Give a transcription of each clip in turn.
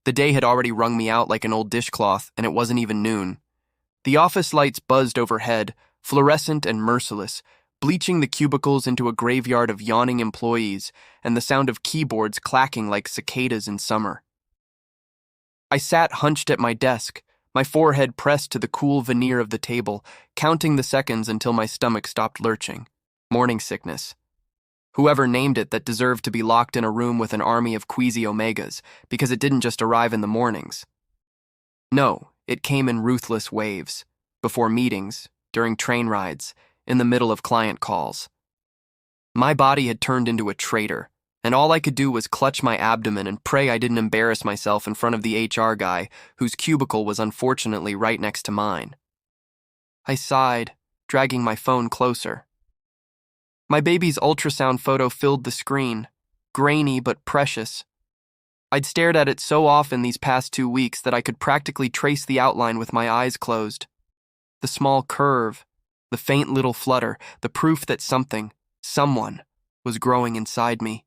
The day had already wrung me out like an old dishcloth, and it wasn't even noon. The office lights buzzed overhead, fluorescent and merciless, bleaching the cubicles into a graveyard of yawning employees and the sound of keyboards clacking like cicadas in summer. I sat hunched at my desk, my forehead pressed to the cool veneer of the table, counting the seconds until my stomach stopped lurching. Morning sickness. Whoever named it that deserved to be locked in a room with an army of queasy omegas, because it didn't just arrive in the mornings. No, it came in ruthless waves, before meetings, during train rides, in the middle of client calls. My body had turned into a traitor, and all I could do was clutch my abdomen and pray I didn't embarrass myself in front of the HR guy, whose cubicle was unfortunately right next to mine. I sighed, dragging my phone closer. My baby's ultrasound photo filled the screen, grainy but precious. I'd stared at it so often these past 2 weeks that I could practically trace the outline with my eyes closed. The small curve, the faint little flutter, the proof that something, someone, was growing inside me.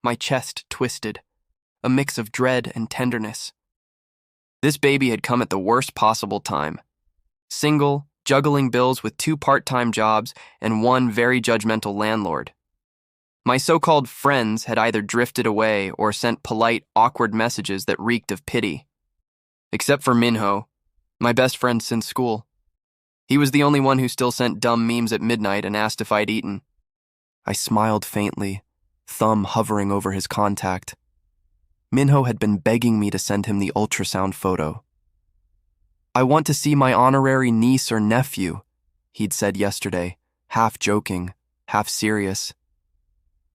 My chest twisted, a mix of dread and tenderness. This baby had come at the worst possible time. Single, juggling bills with 2 part-time jobs and 1 very judgmental landlord. My so-called friends had either drifted away or sent polite, awkward messages that reeked of pity. Except for Minho, my best friend since school. He was the only one who still sent dumb memes at midnight and asked if I'd eaten. I smiled faintly, thumb hovering over his contact. Minho had been begging me to send him the ultrasound photo. "I want to see my honorary niece or nephew," he'd said yesterday, half joking, half serious.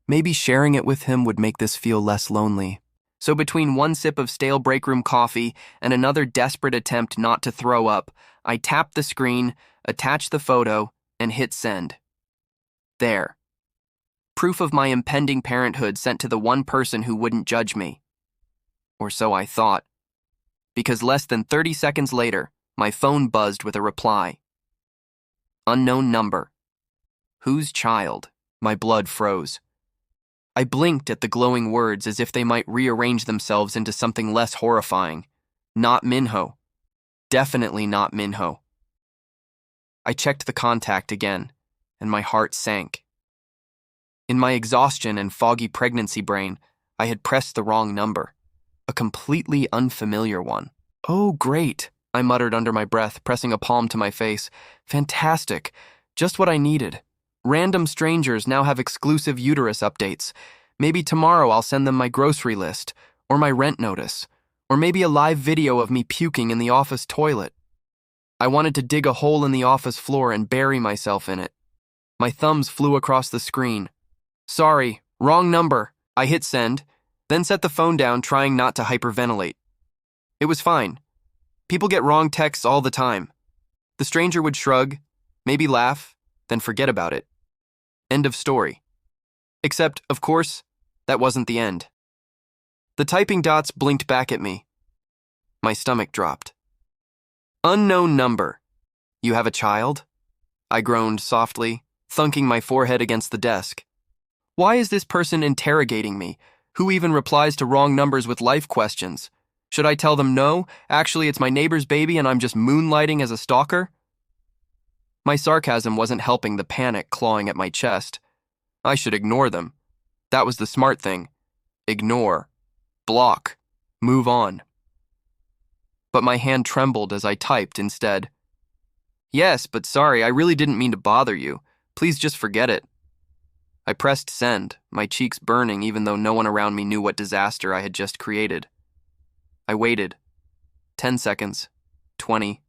Maybe sharing it with him would make this feel less lonely. So between 1 sip of stale break room coffee and another desperate attempt not to throw up, I tapped the screen, attached the photo, and hit send. There. Proof of my impending parenthood sent to the one person who wouldn't judge me. Or so I thought. Because less than 30 seconds later, my phone buzzed with a reply. Unknown number. Whose child? My blood froze. I blinked at the glowing words as if they might rearrange themselves into something less horrifying. Not Minho. Definitely not Minho. I checked the contact again, and my heart sank. In my exhaustion and foggy pregnancy brain, I had pressed the wrong number. A completely unfamiliar one. "Oh, great," I muttered under my breath, pressing a palm to my face. "Fantastic. Just what I needed. Random strangers now have exclusive uterus updates. Maybe tomorrow I'll send them my grocery list, or my rent notice, or maybe a live video of me puking in the office toilet." I wanted to dig a hole in the office floor and bury myself in it. My thumbs flew across the screen. "Sorry, wrong number." I hit send, then set the phone down, trying not to hyperventilate. It was fine. People get wrong texts all the time. The stranger would shrug, maybe laugh, then forget about it. End of story. Except, of course, that wasn't the end. The typing dots blinked back at me. My stomach dropped. "Unknown number. You have a child?" I groaned softly, thunking my forehead against the desk. Why is this person interrogating me? Who even replies to wrong numbers with life questions? Should I tell them no, actually it's my neighbor's baby and I'm just moonlighting as a stalker? My sarcasm wasn't helping the panic clawing at my chest. I should ignore them. That was the smart thing. Ignore. Block. Move on. But my hand trembled as I typed instead. "Yes, but sorry, I really didn't mean to bother you. Please just forget it." I pressed send, my cheeks burning even though no one around me knew what disaster I had just created. I waited. 10 seconds. 20.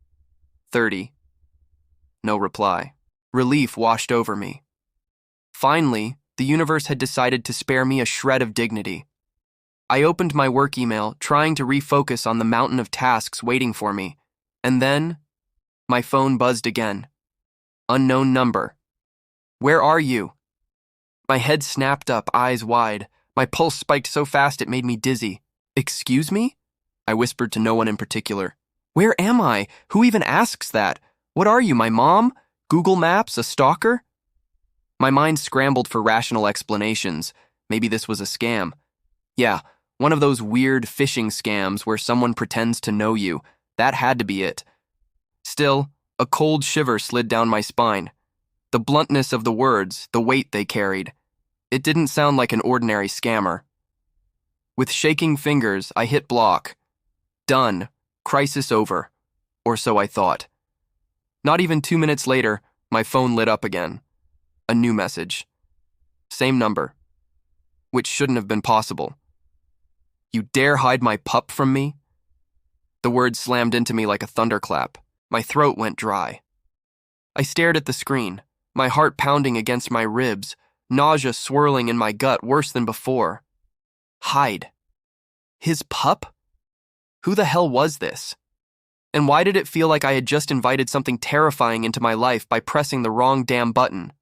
30. No reply. Relief washed over me. Finally, the universe had decided to spare me a shred of dignity. I opened my work email, trying to refocus on the mountain of tasks waiting for me, and then my phone buzzed again. Unknown number. "Where are you?" My head snapped up, eyes wide. My pulse spiked so fast it made me dizzy. "Excuse me?" I whispered to no one in particular. "Where am I? Who even asks that? What are you, my mom? Google Maps, a stalker?" My mind scrambled for rational explanations. Maybe this was a scam. Yeah, One of those weird phishing scams where someone pretends to know you. That had to be it. Still, a cold shiver slid down my spine. The bluntness of the words, the weight they carried. It didn't sound like an ordinary scammer. With shaking fingers, I hit block. Done. Crisis over. Or so I thought. Not even 2 minutes later, my phone lit up again. A new message. Same number. Which shouldn't have been possible. You dare hide my pup from me? The words slammed into me like a thunderclap. My throat went dry. I stared at the screen, my heart pounding against my ribs, nausea swirling in my gut worse than before. Hide. His pup? Who the hell was this? And why did it feel like I had just invited something terrifying into my life by pressing the wrong damn button?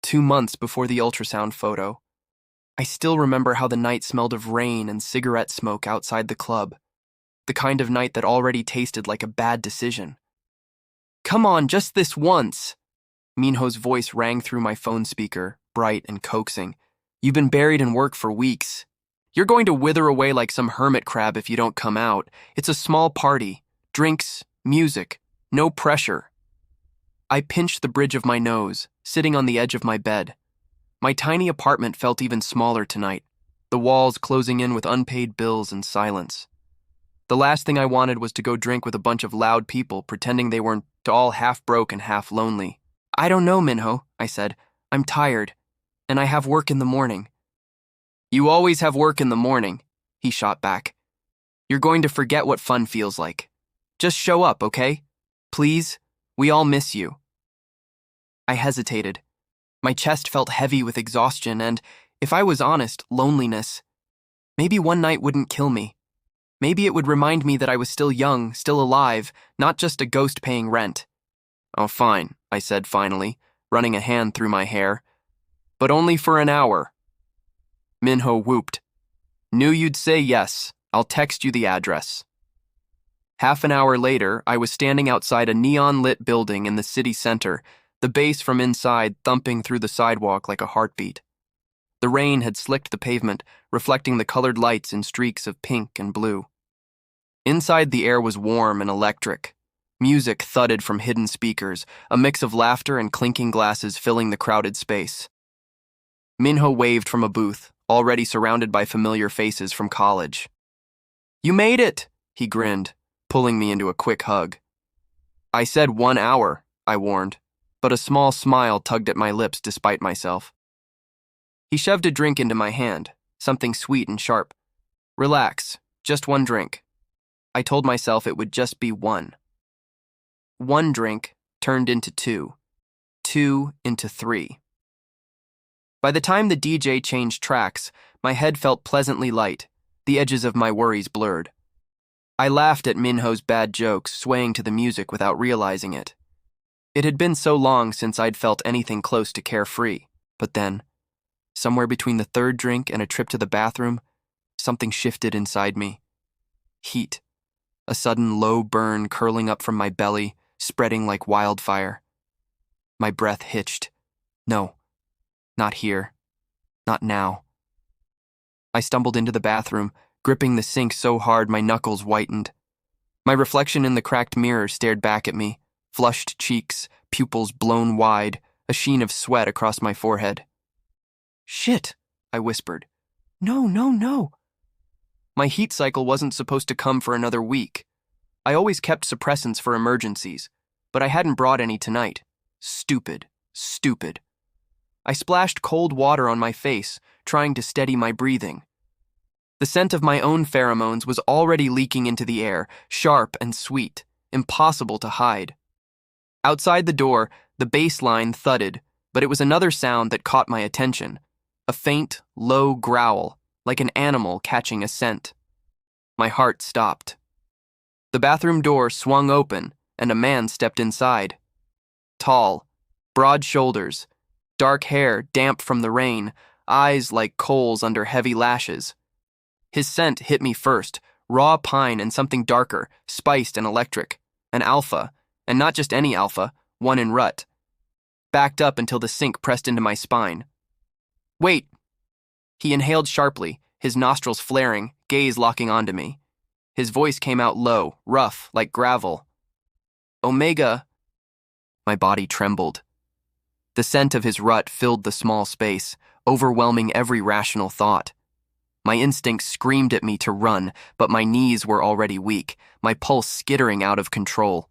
2 months before the ultrasound photo. I still remember how the night smelled of rain and cigarette smoke outside the club. The kind of night that already tasted like a bad decision. Come on, just this once. Minho's voice rang through my phone speaker, bright and coaxing. You've been buried in work for weeks. You're going to wither away like some hermit crab if you don't come out. It's a small party. Drinks, music, no pressure. I pinched the bridge of my nose, sitting on the edge of my bed. My tiny apartment felt even smaller tonight, the walls closing in with unpaid bills and silence. The last thing I wanted was to go drink with a bunch of loud people pretending they weren't all half broke and half lonely. I don't know, Minho, I said. I'm tired, and I have work in the morning. You always have work in the morning, he shot back. You're going to forget what fun feels like. Just show up, okay? Please, we all miss you. I hesitated. My chest felt heavy with exhaustion and, if I was honest, loneliness. Maybe one night wouldn't kill me. Maybe it would remind me that I was still young, still alive, not just a ghost paying rent. Oh, fine, I said finally, running a hand through my hair. But only for an hour. Minho whooped. Knew you'd say yes. I'll text you the address. Half an hour later, I was standing outside a neon-lit building in the city center, the bass from inside thumping through the sidewalk like a heartbeat. The rain had slicked the pavement, reflecting the colored lights in streaks of pink and blue. Inside, the air was warm and electric. Music thudded from hidden speakers, a mix of laughter and clinking glasses filling the crowded space. Minho waved from a booth, already surrounded by familiar faces from college. You made it, he grinned, pulling me into a quick hug. I said 1 hour, I warned, but a small smile tugged at my lips despite myself. He shoved a drink into my hand, something sweet and sharp. Relax, just one drink. I told myself it would just be one. One drink turned into two. 2 into 3. By the time the DJ changed tracks, my head felt pleasantly light, the edges of my worries blurred. I laughed at Minho's bad jokes, swaying to the music without realizing it. It had been so long since I'd felt anything close to carefree, but then, somewhere between the third drink and a trip to the bathroom, something shifted inside me. Heat. A sudden low burn curling up from my belly, spreading like wildfire. My breath hitched. No, not here. Not now. I stumbled into the bathroom, gripping the sink so hard my knuckles whitened. My reflection in the cracked mirror stared back at me, flushed cheeks, pupils blown wide, a sheen of sweat across my forehead. Shit, I whispered. No, no, no. My heat cycle wasn't supposed to come for another week. I always kept suppressants for emergencies, but I hadn't brought any tonight. Stupid, stupid. I splashed cold water on my face, trying to steady my breathing. The scent of my own pheromones was already leaking into the air, sharp and sweet, impossible to hide. Outside the door, the bass line thudded, but it was another sound that caught my attention. A faint, low growl, like an animal catching a scent. My heart stopped. The bathroom door swung open, and a man stepped inside. Tall, broad shoulders, dark hair damp from the rain, eyes like coals under heavy lashes. His scent hit me first, raw pine and something darker, spiced and electric. An alpha, and not just any alpha, one in rut. Backed up until the sink pressed into my spine. Wait! He inhaled sharply, his nostrils flaring, gaze locking onto me. His voice came out low, rough, like gravel. Omega. My body trembled. The scent of his rut filled the small space, overwhelming every rational thought. My instincts screamed at me to run, but my knees were already weak, my pulse skittering out of control.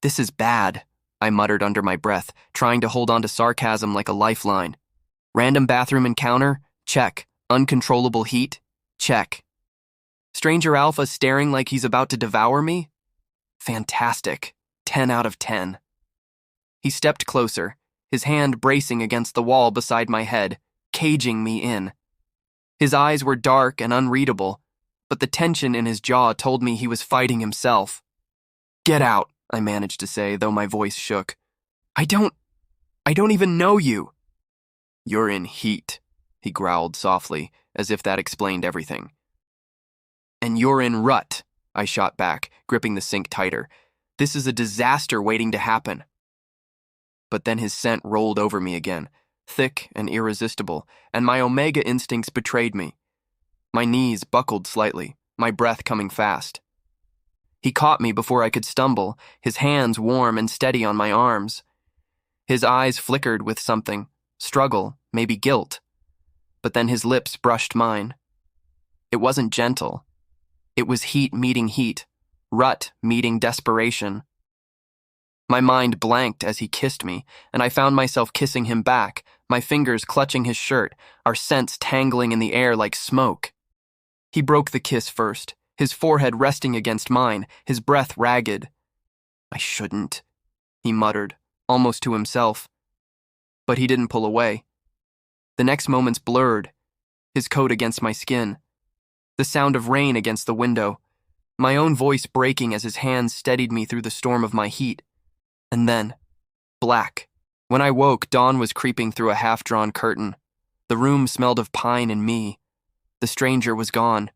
"This is bad," I muttered under my breath, trying to hold on to sarcasm like a lifeline. Random bathroom encounter? Check. Uncontrollable heat? Check. Stranger Alpha staring like he's about to devour me? Fantastic. 10 out of 10. He stepped closer, his hand bracing against the wall beside my head, caging me in. His eyes were dark and unreadable, but the tension in his jaw told me he was fighting himself. "Get out," I managed to say, though my voice shook. I don't even know you." "You're in heat," he growled softly, as if that explained everything. "And you're in rut," I shot back, gripping the sink tighter. "This is a disaster waiting to happen." But then his scent rolled over me again, thick and irresistible, and my omega instincts betrayed me. My knees buckled slightly, my breath coming fast. He caught me before I could stumble, his hands warm and steady on my arms. His eyes flickered with something, struggle, maybe guilt. But then his lips brushed mine. It wasn't gentle. It was heat meeting heat, rut meeting desperation. My mind blanked as he kissed me, and I found myself kissing him back, my fingers clutching his shirt, our scents tangling in the air like smoke. He broke the kiss first, his forehead resting against mine, his breath ragged. "I shouldn't," he muttered, almost to himself. But he didn't pull away. The next moments blurred, his coat against my skin, the sound of rain against the window, my own voice breaking as his hands steadied me through the storm of my heat. And then, black. When I woke, dawn was creeping through a half-drawn curtain. The room smelled of pine and me. The stranger was gone.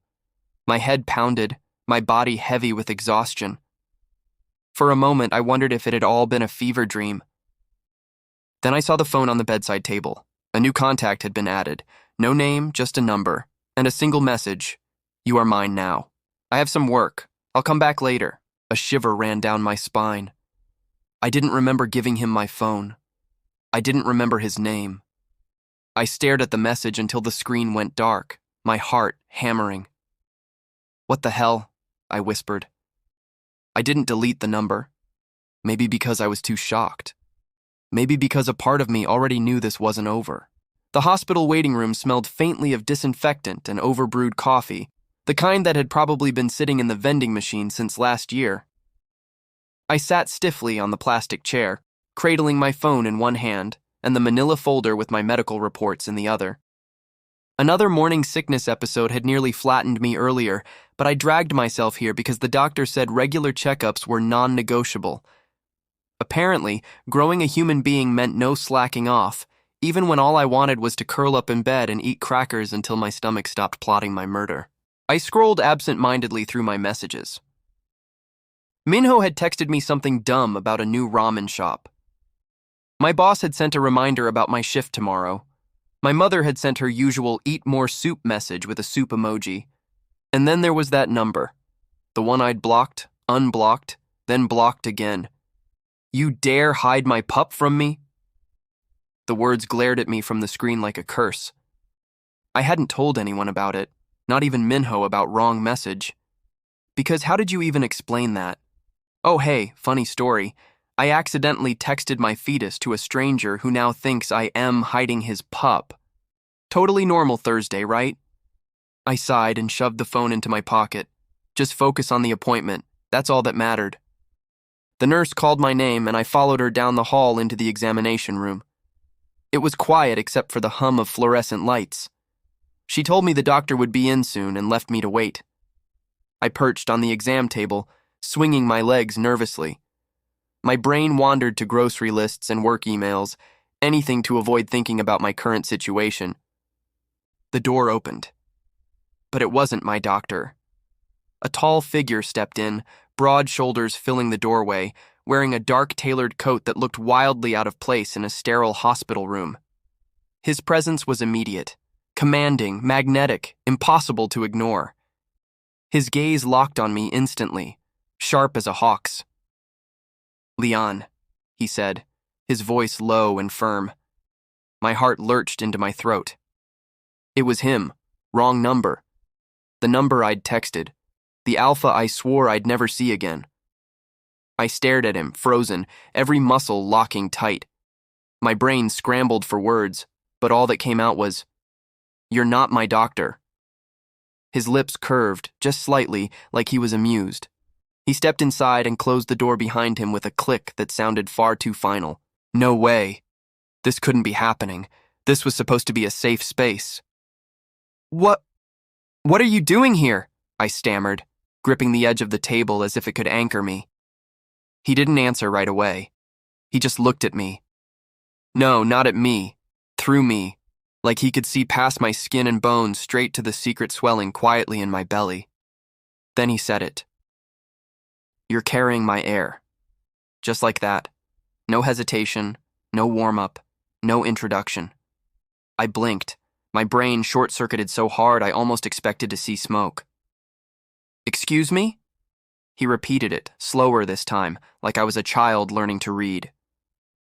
My head pounded, my body heavy with exhaustion. For a moment, I wondered if it had all been a fever dream. Then I saw the phone on the bedside table. A new contact had been added. No name, just a number. And a single message. "You are mine now. I have some work. I'll come back later." A shiver ran down my spine. I didn't remember giving him my phone. I didn't remember his name. I stared at the message until the screen went dark, my heart hammering. "What the hell?" I whispered. I didn't delete the number. Maybe because I was too shocked. Maybe because a part of me already knew this wasn't over. The hospital waiting room smelled faintly of disinfectant and overbrewed coffee, the kind that had probably been sitting in the vending machine since last year. I sat stiffly on the plastic chair, cradling my phone in one hand and the manila folder with my medical reports in the other. Another morning sickness episode had nearly flattened me earlier, but I dragged myself here because the doctor said regular checkups were non-negotiable. Apparently, growing a human being meant no slacking off, even when all I wanted was to curl up in bed and eat crackers until my stomach stopped plotting my murder. I scrolled absent-mindedly through my messages. Minho had texted me something dumb about a new ramen shop. My boss had sent a reminder about my shift tomorrow. My mother had sent her usual eat more soup message with a soup emoji. And then there was that number. The one I'd blocked, unblocked, then blocked again. "You dare hide my pup from me?" The words glared at me from the screen like a curse. I hadn't told anyone about it, not even Minho about wrong message. Because how did you even explain that? Oh hey, funny story. I accidentally texted my fetus to a stranger who now thinks I am hiding his pup. Totally normal Thursday, right? I sighed and shoved the phone into my pocket. Just focus on the appointment. That's all that mattered. The nurse called my name and I followed her down the hall into the examination room. It was quiet except for the hum of fluorescent lights. She told me the doctor would be in soon and left me to wait. I perched on the exam table, swinging my legs nervously. My brain wandered to grocery lists and work emails, anything to avoid thinking about my current situation. The door opened. But it wasn't my doctor. A tall figure stepped in, broad shoulders filling the doorway, wearing a dark tailored coat that looked wildly out of place in a sterile hospital room. His presence was immediate, Commanding, magnetic, impossible to ignore. His gaze locked on me instantly, sharp as a hawk's. "Leon," he said, his voice low and firm. My heart lurched into my throat. It was him, wrong number. The number I'd texted, the alpha I swore I'd never see again. I stared at him, frozen, every muscle locking tight. My brain scrambled for words, but all that came out was, "You're not my doctor." His lips curved, just slightly, like he was amused. He stepped inside and closed the door behind him with a click that sounded far too final. No way. This couldn't be happening. This was supposed to be a safe space. What are you doing here?" I stammered, gripping the edge of the table as if it could anchor me. He didn't answer right away. He just looked at me. No, not at me. Through me. Like he could see past my skin and bones straight to the secret swelling quietly in my belly. Then he said it. "You're carrying my air." Just like that. No hesitation, no warm-up, no introduction. I blinked, my brain short-circuited so hard I almost expected to see smoke. "Excuse me?" He repeated it, slower this time, like I was a child learning to read.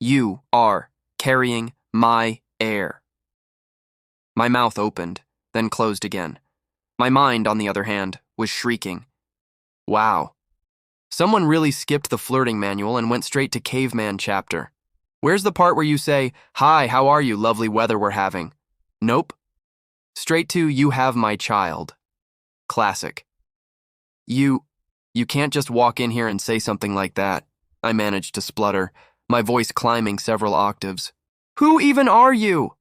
"You are carrying my air." My mouth opened, then closed again. My mind, on the other hand, was shrieking. Wow. Someone really skipped the flirting manual and went straight to caveman chapter. Where's the part where you say, "Hi, how are you, lovely weather we're having"? Nope. Straight to, "You have my child." Classic. You can't just walk in here and say something like that," I managed to splutter, my voice climbing several octaves. "Who even are you?"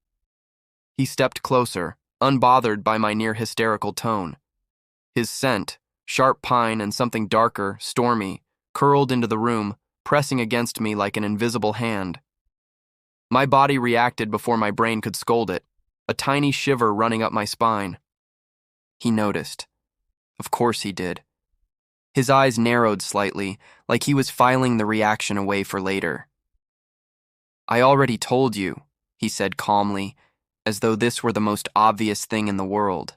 He stepped closer, unbothered by my near-hysterical tone. His scent, sharp pine and something darker, stormy, curled into the room, pressing against me like an invisible hand. My body reacted before my brain could scold it, a tiny shiver running up my spine. He noticed. Of course he did. His eyes narrowed slightly, like he was filing the reaction away for later. "I already told you," he said calmly, as though this were the most obvious thing in the world.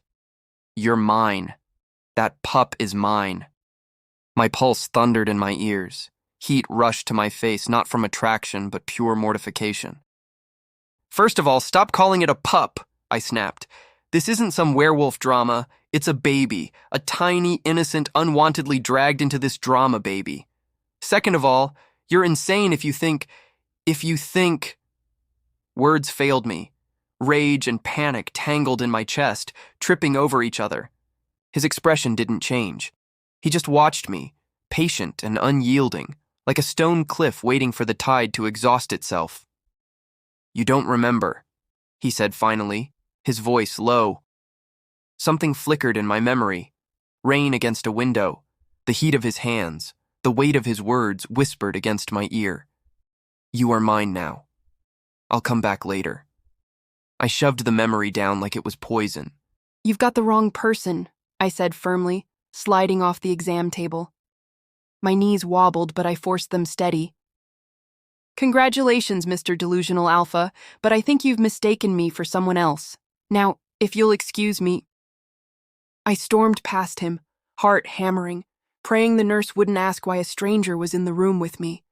"You're mine. That pup is mine." My pulse thundered in my ears. Heat rushed to my face, not from attraction, but pure mortification. "First of all, stop calling it a pup," I snapped. "This isn't some werewolf drama. It's a baby, a tiny, innocent, unwantedly dragged into this drama baby. Second of all, you're insane if you think... Words failed me. Rage and panic tangled in my chest, tripping over each other. His expression didn't change. He just watched me, patient and unyielding, like a stone cliff waiting for the tide to exhaust itself. "You don't remember," he said finally, his voice low. Something flickered in my memory. Rain against a window, the heat of his hands, the weight of his words whispered against my ear. "You are mine now. I'll come back later." I shoved the memory down like it was poison. "You've got the wrong person," I said firmly, sliding off the exam table. My knees wobbled, but I forced them steady. "Congratulations, Mr. Delusional Alpha, but I think you've mistaken me for someone else. Now, if you'll excuse me..." I stormed past him, heart hammering, praying the nurse wouldn't ask why a stranger was in the room with me.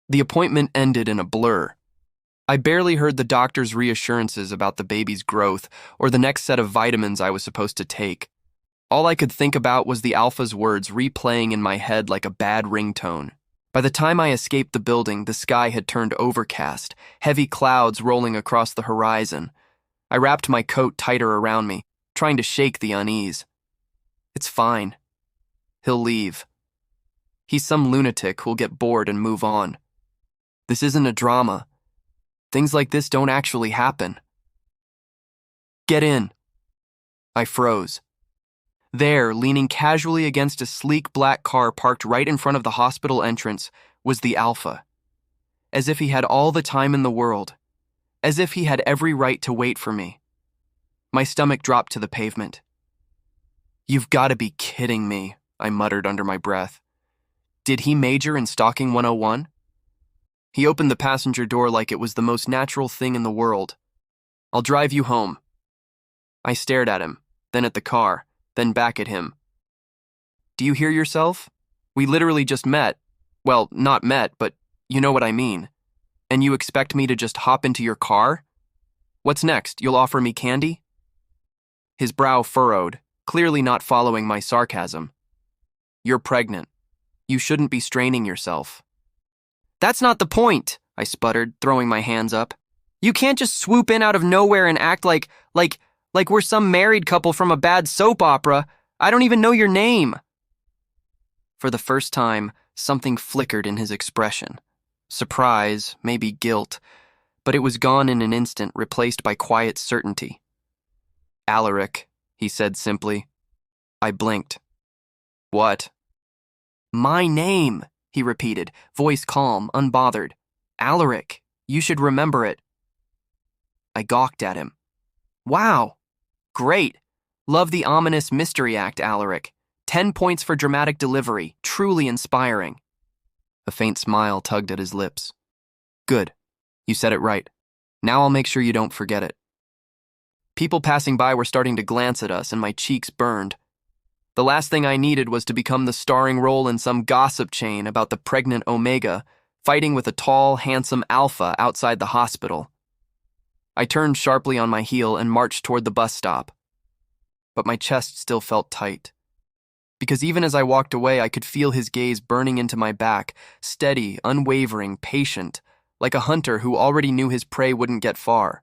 The appointment ended in a blur. I barely heard the doctor's reassurances about the baby's growth or the next set of vitamins I was supposed to take. All I could think about was the alpha's words replaying in my head like a bad ringtone. By the time I escaped the building, the sky had turned overcast, heavy clouds rolling across the horizon. I wrapped my coat tighter around me, trying to shake the unease. It's fine. He'll leave. He's some lunatic who'll get bored and move on. This isn't a drama. Things like this don't actually happen. "Get in." I froze. There, leaning casually against a sleek black car parked right in front of the hospital entrance, was the Alpha. As if he had all the time in the world. As if he had every right to wait for me. My stomach dropped to the pavement. "You've got to be kidding me," I muttered under my breath. Did he major in Stalking 101? He opened the passenger door like it was the most natural thing in the world. "I'll drive you home." I stared at him, then at the car, then back at him. Do you hear yourself? We literally just met. Well, not met, but you know what I mean. And you expect me to just hop into your car? What's next? You'll offer me candy? His brow furrowed, clearly not following my sarcasm. You're pregnant. You shouldn't be straining yourself. That's not the point, I sputtered, throwing my hands up. You can't just swoop in out of nowhere and act like we're some married couple from a bad soap opera. I don't even know your name. For the first time, something flickered in his expression. Surprise, maybe guilt, but it was gone in an instant, replaced by quiet certainty. Alaric, he said simply. I blinked. What? My name, he repeated, voice calm, unbothered. Alaric, you should remember it. I gawked at him. Wow, great. Love the ominous mystery act, Alaric. 10 points for dramatic delivery, truly inspiring. A faint smile tugged at his lips. Good, you said it right. Now I'll make sure you don't forget it. People passing by were starting to glance at us, and my cheeks burned. The last thing I needed was to become the starring role in some gossip chain about the pregnant Omega fighting with a tall, handsome Alpha outside the hospital. I turned sharply on my heel and marched toward the bus stop. But my chest still felt tight. Because even as I walked away, I could feel his gaze burning into my back, steady, unwavering, patient, like a hunter who already knew his prey wouldn't get far.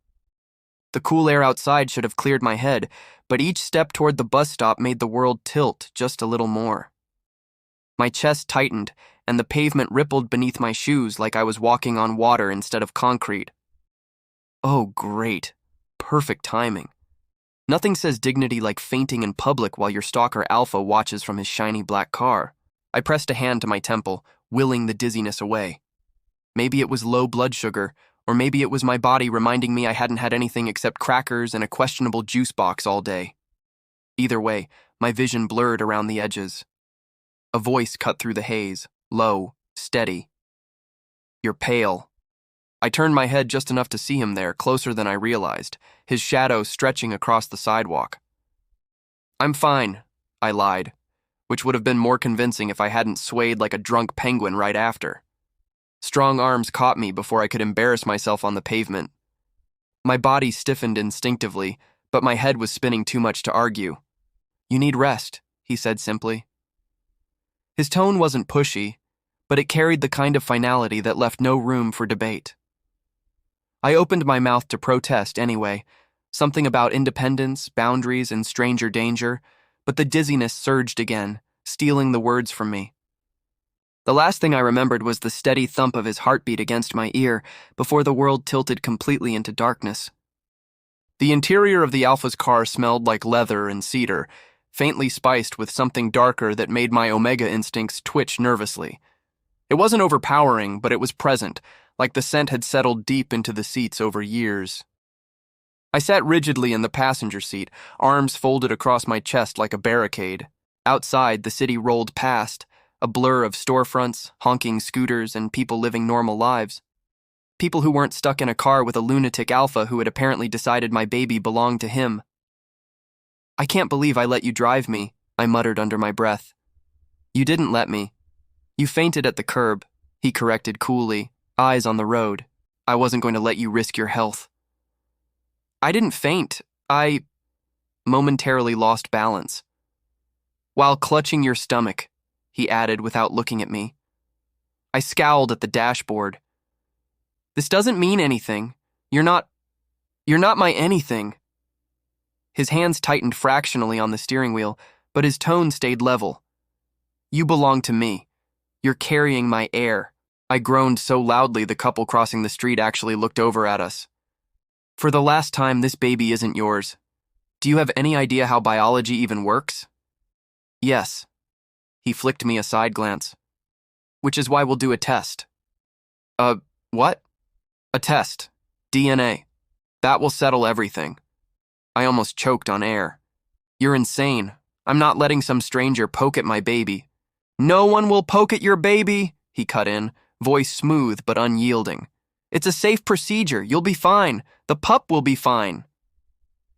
The cool air outside should have cleared my head, but each step toward the bus stop made the world tilt just a little more. My chest tightened, and the pavement rippled beneath my shoes like I was walking on water instead of concrete. Oh, great. Perfect timing. Nothing says dignity like fainting in public while your stalker Alpha watches from his shiny black car. I pressed a hand to my temple, willing the dizziness away. Maybe it was low blood sugar, or maybe it was my body reminding me I hadn't had anything except crackers and a questionable juice box all day. Either way, my vision blurred around the edges. A voice cut through the haze, low, steady. You're pale. I turned my head just enough to see him there, closer than I realized, his shadow stretching across the sidewalk. I'm fine, I lied, which would have been more convincing if I hadn't swayed like a drunk penguin right after. Strong arms caught me before I could embarrass myself on the pavement. My body stiffened instinctively, but my head was spinning too much to argue. You need rest, he said simply. His tone wasn't pushy, but it carried the kind of finality that left no room for debate. I opened my mouth to protest anyway, something about independence, boundaries, and stranger danger, but the dizziness surged again, stealing the words from me. The last thing I remembered was the steady thump of his heartbeat against my ear before the world tilted completely into darkness. The interior of the Alpha's car smelled like leather and cedar, faintly spiced with something darker that made my Omega instincts twitch nervously. It wasn't overpowering, but it was present, like the scent had settled deep into the seats over years. I sat rigidly in the passenger seat, arms folded across my chest like a barricade. Outside, the city rolled past, a blur of storefronts, honking scooters, and people living normal lives. People who weren't stuck in a car with a lunatic Alpha who had apparently decided my baby belonged to him. I can't believe I let you drive me, I muttered under my breath. You didn't let me. You fainted at the curb, he corrected coolly, eyes on the road. I wasn't going to let you risk your health. I didn't faint. I momentarily lost balance. While clutching your stomach, he added without looking at me. I scowled at the dashboard. This doesn't mean anything. You're not my anything. His hands tightened fractionally on the steering wheel, but his tone stayed level. You belong to me. You're carrying my air. I groaned so loudly the couple crossing the street actually looked over at us. For the last time, this baby isn't yours. Do you have any idea how biology even works? Yes. He flicked me a side glance. Which is why we'll do a test. What? A test. DNA. That will settle everything. I almost choked on air. You're insane. I'm not letting some stranger poke at my baby. No one will poke at your baby, he cut in, voice smooth but unyielding. It's a safe procedure. You'll be fine. The pup will be fine.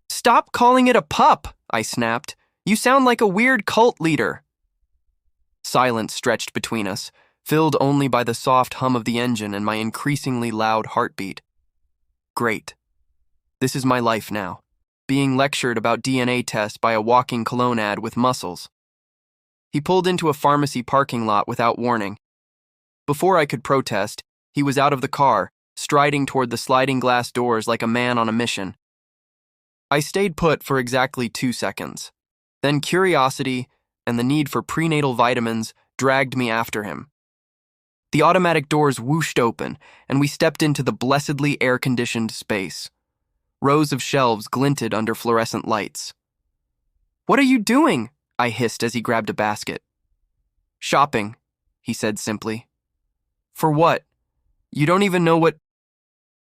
Stop calling it a pup, I snapped. You sound like a weird cult leader. Silence stretched between us, filled only by the soft hum of the engine and my increasingly loud heartbeat. Great. This is my life now, being lectured about DNA tests by a walking cologne ad with muscles. He pulled into a pharmacy parking lot without warning. Before I could protest, he was out of the car, striding toward the sliding glass doors like a man on a mission. I stayed put for exactly 2 seconds. Then curiosity and the need for prenatal vitamins dragged me after him. The automatic doors whooshed open, and we stepped into the blessedly air-conditioned space. Rows of shelves glinted under fluorescent lights. "What are you doing?" I hissed as he grabbed a basket. "Shopping," he said simply. "For what? You don't even know what—"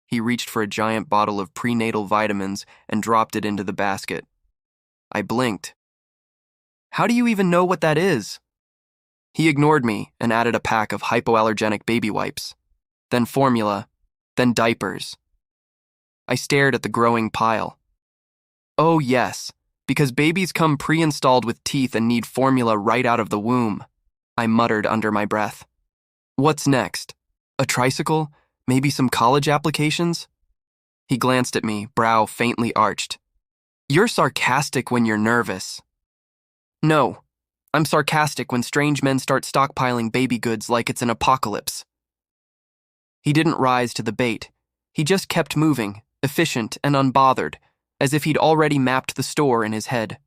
He reached for a giant bottle of prenatal vitamins and dropped it into the basket. I blinked. "How do you even know what that is?" He ignored me and added a pack of hypoallergenic baby wipes, then formula, then diapers. I stared at the growing pile. "Oh yes, because babies come pre-installed with teeth and need formula right out of the womb," I muttered under my breath. "What's next? A tricycle? Maybe some college applications?" He glanced at me, brow faintly arched. "You're sarcastic when you're nervous." "No, I'm sarcastic when strange men start stockpiling baby goods like it's an apocalypse." He didn't rise to the bait. He just kept moving, efficient and unbothered, as if he'd already mapped the store in his head.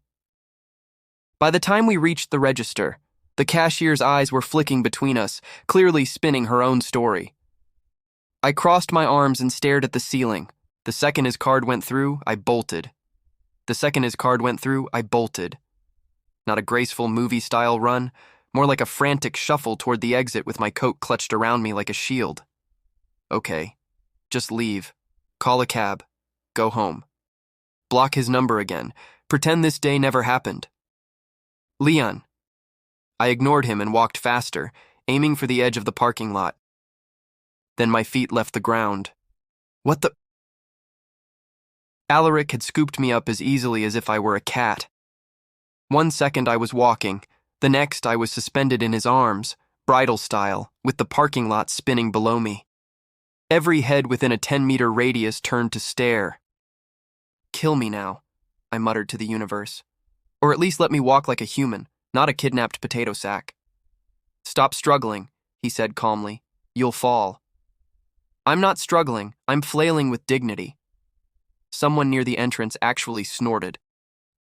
By the time we reached the register, the cashier's eyes were flicking between us, clearly spinning her own story. I crossed my arms and stared at the ceiling. The second his card went through, I bolted. The second his card went through, I bolted. Not a graceful movie-style run, more like a frantic shuffle toward the exit with my coat clutched around me like a shield. Okay, just leave. Call a cab. Go home. Block his number again. Pretend this day never happened. "Leon." I ignored him and walked faster, aiming for the edge of the parking lot. Then my feet left the ground. What the— Alaric had scooped me up as easily as if I were a cat. 1 second I was walking, the next I was suspended in his arms, bridal style, with the parking lot spinning below me. Every head within a 10-meter radius turned to stare. "Kill me now," I muttered to the universe. "Or at least let me walk like a human, not a kidnapped potato sack." "Stop struggling," he said calmly. "You'll fall." "I'm not struggling, I'm flailing with dignity." Someone near the entrance actually snorted.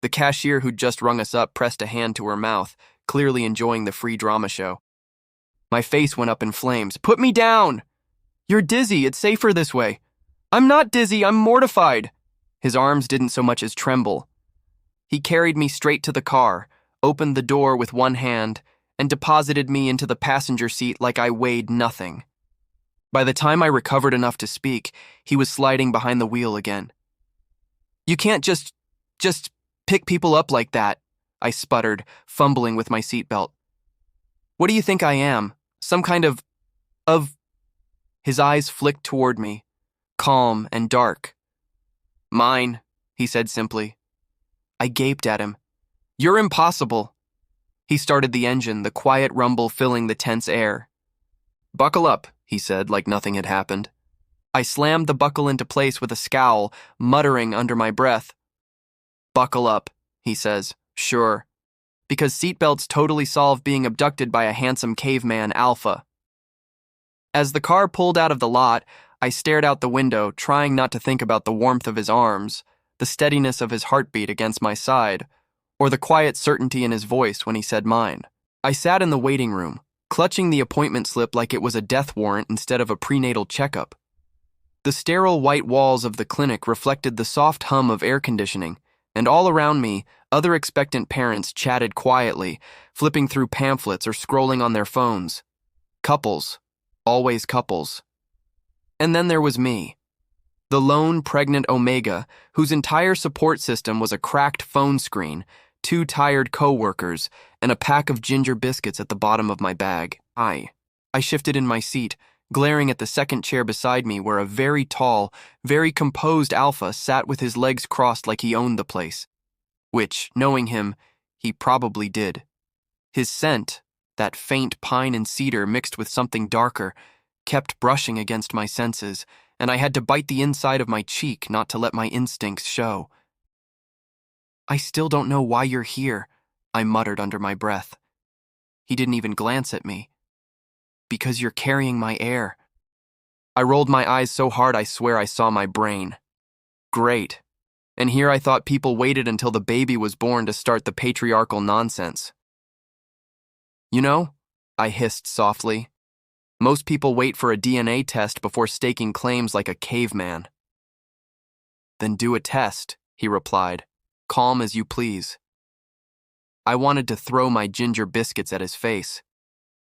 The cashier who'd just rung us up pressed a hand to her mouth, clearly enjoying the free drama show. My face went up in flames. "Put me down!" "You're dizzy, it's safer this way." "I'm not dizzy, I'm mortified." His arms didn't so much as tremble. He carried me straight to the car, opened the door with one hand, and deposited me into the passenger seat like I weighed nothing. By the time I recovered enough to speak, he was sliding behind the wheel again. "You can't just pick people up like that," I sputtered, fumbling with my seatbelt. "What do you think I am? Some kind of— His eyes flicked toward me, calm and dark. "Mine," he said simply. I gaped at him. "You're impossible." He started the engine, the quiet rumble filling the tense air. "Buckle up," he said, like nothing had happened. I slammed the buckle into place with a scowl, muttering under my breath. "Buckle up," he says. "Sure. Because seatbelts totally solve being abducted by a handsome caveman alpha." As the car pulled out of the lot, I stared out the window, trying not to think about the warmth of his arms, the steadiness of his heartbeat against my side, or the quiet certainty in his voice when he said mine. I sat in the waiting room, clutching the appointment slip like it was a death warrant instead of a prenatal checkup. The sterile white walls of the clinic reflected the soft hum of air conditioning, and all around me, other expectant parents chatted quietly, flipping through pamphlets or scrolling on their phones. Couples. Always couples. And then there was me, the lone pregnant Omega, whose entire support system was a cracked phone screen, 2 tired co-workers, and a pack of ginger biscuits at the bottom of my bag. I shifted in my seat, glaring at the second chair beside me where a very tall, very composed alpha sat with his legs crossed like he owned the place. Which, knowing him, he probably did. His scent, that faint pine and cedar mixed with something darker, kept brushing against my senses, and I had to bite the inside of my cheek not to let my instincts show. "I still don't know why you're here," I muttered under my breath. He didn't even glance at me. "Because you're carrying my air." I rolled my eyes so hard I swear I saw my brain. Great. And here I thought people waited until the baby was born to start the patriarchal nonsense. "You know," I hissed softly, "most people wait for a DNA test before staking claims like a caveman." "Then do a test," he replied, calm as you please. I wanted to throw my ginger biscuits at his face.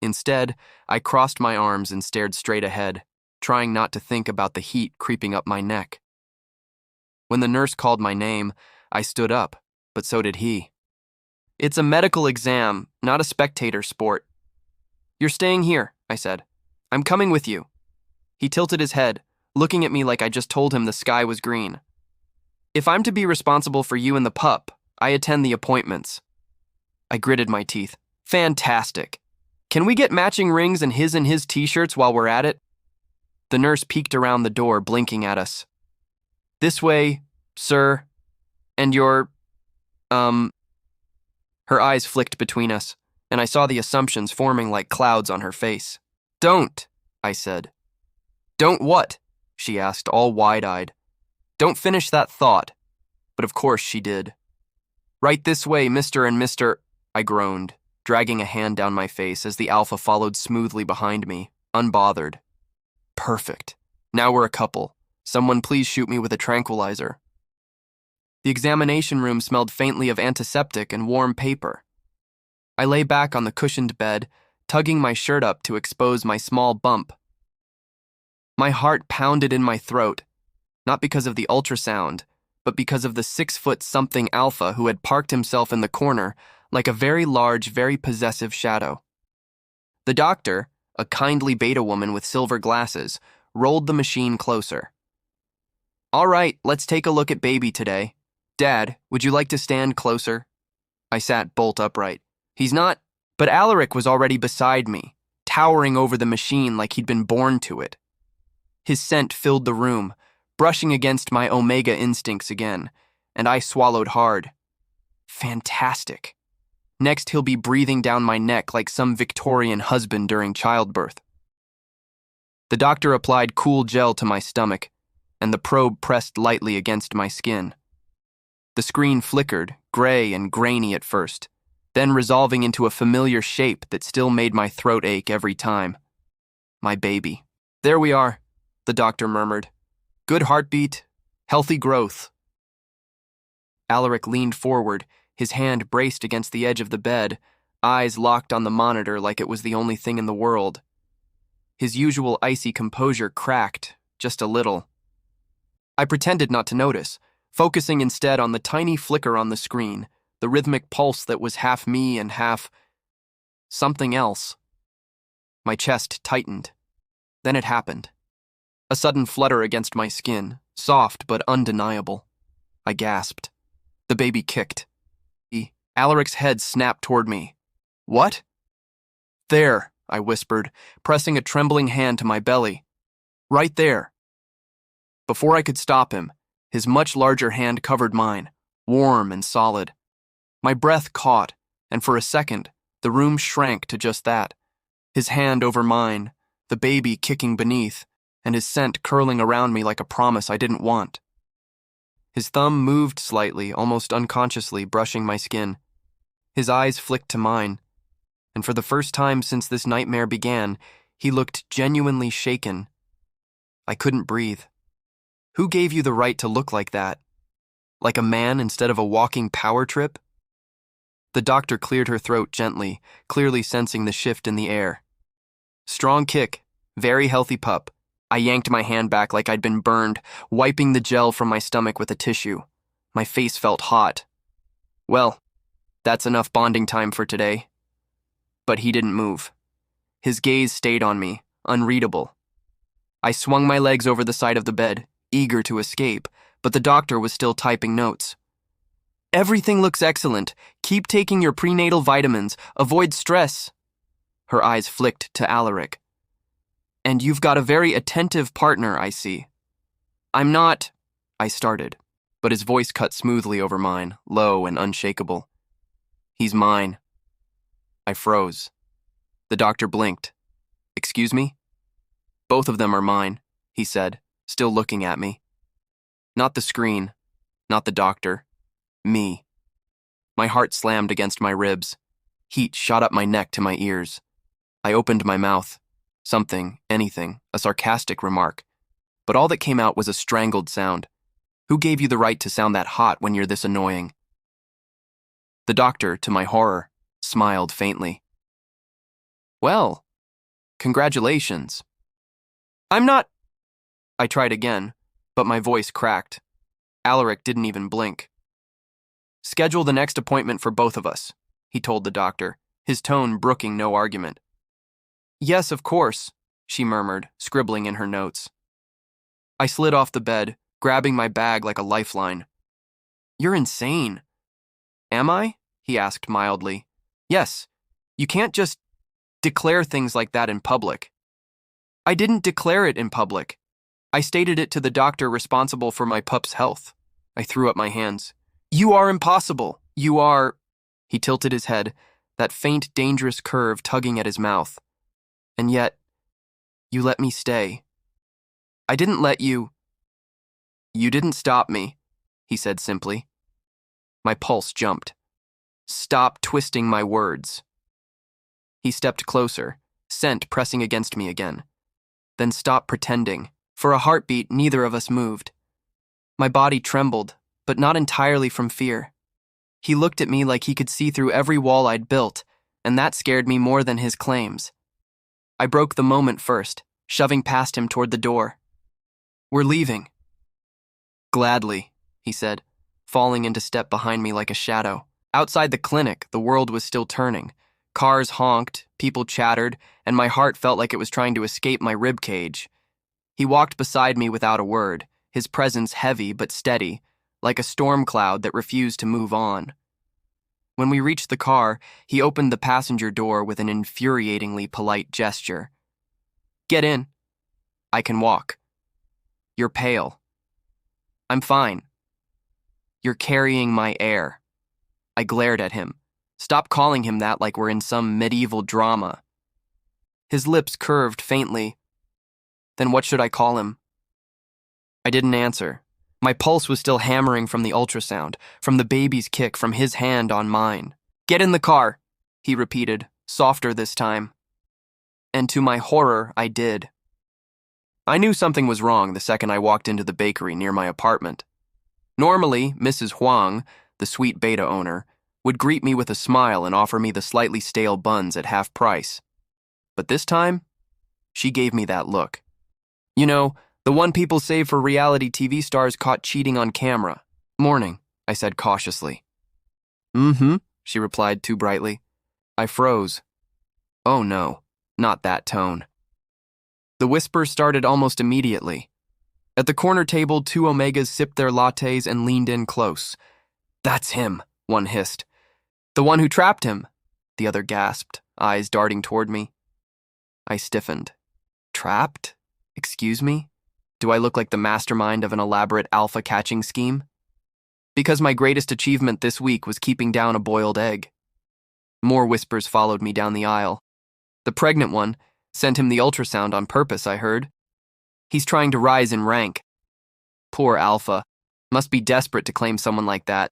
Instead, I crossed my arms and stared straight ahead, trying not to think about the heat creeping up my neck. When the nurse called my name, I stood up, but so did he. "It's a medical exam, not a spectator sport." "You're staying here," I said. "I'm coming with you." He tilted his head, looking at me like I just told him the sky was green. "If I'm to be responsible for you and the pup, I attend the appointments." I gritted my teeth. "Fantastic. Can we get matching rings and his t-shirts while we're at it?" The nurse peeked around the door, blinking at us. "This way, sir. And your, Her eyes flicked between us, and I saw the assumptions forming like clouds on her face. "Don't," I said. "Don't what?" she asked, all wide-eyed. "Don't finish that thought." But of course she did. "Right this way, Mr. and Mr." I groaned, dragging a hand down my face as the alpha followed smoothly behind me, unbothered. Perfect. Now we're a couple. Someone please shoot me with a tranquilizer. The examination room smelled faintly of antiseptic and warm paper. I lay back on the cushioned bed, tugging my shirt up to expose my small bump. My heart pounded in my throat, not because of the ultrasound, but because of the 6-foot-something alpha who had parked himself in the corner like a very large, very possessive shadow. The doctor, a kindly beta woman with silver glasses, rolled the machine closer. "All right, let's take a look at baby today. Dad, would you like to stand closer?" I sat bolt upright. "He's not..." But Alaric was already beside me, towering over the machine like he'd been born to it. His scent filled the room, brushing against my omega instincts again, and I swallowed hard. Fantastic. Next, he'll be breathing down my neck like some Victorian husband during childbirth. The doctor applied cool gel to my stomach, and the probe pressed lightly against my skin. The screen flickered, gray and grainy at first, then resolving into a familiar shape that still made my throat ache every time. My baby. "There we are," the doctor murmured. "Good heartbeat, healthy growth." Alaric leaned forward, his hand braced against the edge of the bed, eyes locked on the monitor like it was the only thing in the world. His usual icy composure cracked, just a little. I pretended not to notice, focusing instead on the tiny flicker on the screen, the rhythmic pulse that was half me and half something else. My chest tightened. Then it happened. A sudden flutter against my skin, soft but undeniable. I gasped. The baby kicked. Alaric's head snapped toward me. "What?" "There," I whispered, pressing a trembling hand to my belly. "Right there." Before I could stop him, his much larger hand covered mine, warm and solid. My breath caught, and for a second, the room shrank to just that. His hand over mine, the baby kicking beneath, and his scent curling around me like a promise I didn't want. His thumb moved slightly, almost unconsciously, brushing my skin. His eyes flicked to mine, and for the first time since this nightmare began, he looked genuinely shaken. I couldn't breathe. Who gave you the right to look like that? Like a man instead of a walking power trip? The doctor cleared her throat gently, clearly sensing the shift in the air. "Strong kick, very healthy pup." I yanked my hand back like I'd been burned, wiping the gel from my stomach with a tissue. My face felt hot. "Well, that's enough bonding time for today." But he didn't move. His gaze stayed on me, unreadable, I swung my legs over the side of the bed, eager to escape, but the doctor was still typing notes. Everything looks excellent. Keep taking your prenatal vitamins. Avoid stress. Her eyes flicked to Alaric. And you've got a very attentive partner, I see. I'm not, I started, but his voice cut smoothly over mine, low and unshakable. He's mine. I froze. The doctor blinked. Excuse me? Both of them are mine, he said, still looking at me. Not the screen, not the doctor. Me. My heart slammed against my ribs. Heat shot up my neck to my ears. I opened my mouth. Something, anything, a sarcastic remark. But all that came out was a strangled sound. Who gave you the right to sound that hot when you're this annoying? The doctor, to my horror, smiled faintly. Well, congratulations. I'm not... I tried again, but my voice cracked. Alaric didn't even blink. Schedule the next appointment for both of us, he told the doctor, his tone brooking no argument. Yes, of course, she murmured, scribbling in her notes. I slid off the bed, grabbing my bag like a lifeline. You're insane. Am I? He asked mildly. Yes, you can't just declare things like that in public. I didn't declare it in public. I stated it to the doctor responsible for my pup's health. I threw up my hands. You are impossible. You are... He tilted his head, that faint, dangerous curve tugging at his mouth. And yet, you let me stay. I didn't let you... You didn't stop me, he said simply. My pulse jumped. Stop twisting my words. He stepped closer, scent pressing against me again. Then stopped pretending. For a heartbeat, neither of us moved. My body trembled, but not entirely from fear. He looked at me like he could see through every wall I'd built, and that scared me more than his claims. I broke the moment first, shoving past him toward the door. We're leaving. Gladly, he said, falling into step behind me like a shadow. Outside the clinic, the world was still turning. Cars honked, people chattered, and my heart felt like it was trying to escape my ribcage. He walked beside me without a word, his presence heavy but steady, like a storm cloud that refused to move on. When we reached the car, he opened the passenger door with an infuriatingly polite gesture. Get in. I can walk. You're pale. I'm fine. You're carrying my air. I glared at him. Stop calling him that like we're in some medieval drama. His lips curved faintly. Then what should I call him? I didn't answer. My pulse was still hammering from the ultrasound, from the baby's kick from his hand on mine. Get in the car, he repeated, softer this time. And to my horror, I did. I knew something was wrong the second I walked into the bakery near my apartment. Normally, Mrs. Huang, the sweet beta owner, would greet me with a smile and offer me the slightly stale buns at half price. But this time, she gave me that look. You know, the one people save for reality TV stars caught cheating on camera. Morning, I said cautiously. Mm-hmm, she replied too brightly. I froze. Oh no, not that tone. The whisper started almost immediately. At the corner table, two Omegas sipped their lattes and leaned in close. That's him, one hissed. The one who trapped him, the other gasped, eyes darting toward me. I stiffened. Trapped? Excuse me? Do I look like the mastermind of an elaborate alpha catching scheme? Because my greatest achievement this week was keeping down a boiled egg. More whispers followed me down the aisle. The pregnant one sent him the ultrasound on purpose, I heard. He's trying to rise in rank. Poor Alpha. Must be desperate to claim someone like that.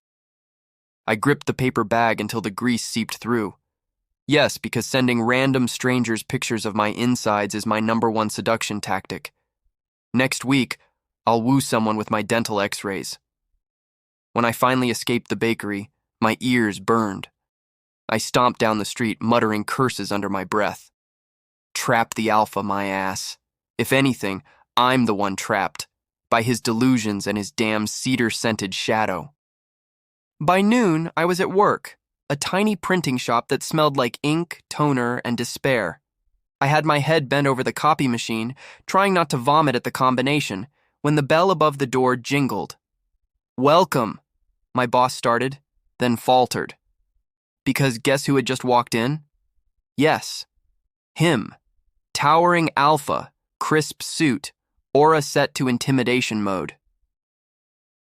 I gripped the paper bag until the grease seeped through. Yes, because sending random strangers pictures of my insides is my #1 seduction tactic. Next week, I'll woo someone with my dental x-rays. When I finally escaped the bakery, my ears burned. I stomped down the street, muttering curses under my breath. Trap the Alpha, my ass. If anything, I'm the one trapped, by his delusions and his damn cedar-scented shadow. By noon, I was at work, a tiny printing shop that smelled like ink, toner, and despair. I had my head bent over the copy machine, trying not to vomit at the combination, when the bell above the door jingled. "Welcome," my boss started, then faltered. Because guess who had just walked in? Yes, him. Towering alpha, crisp suit, aura set to intimidation mode.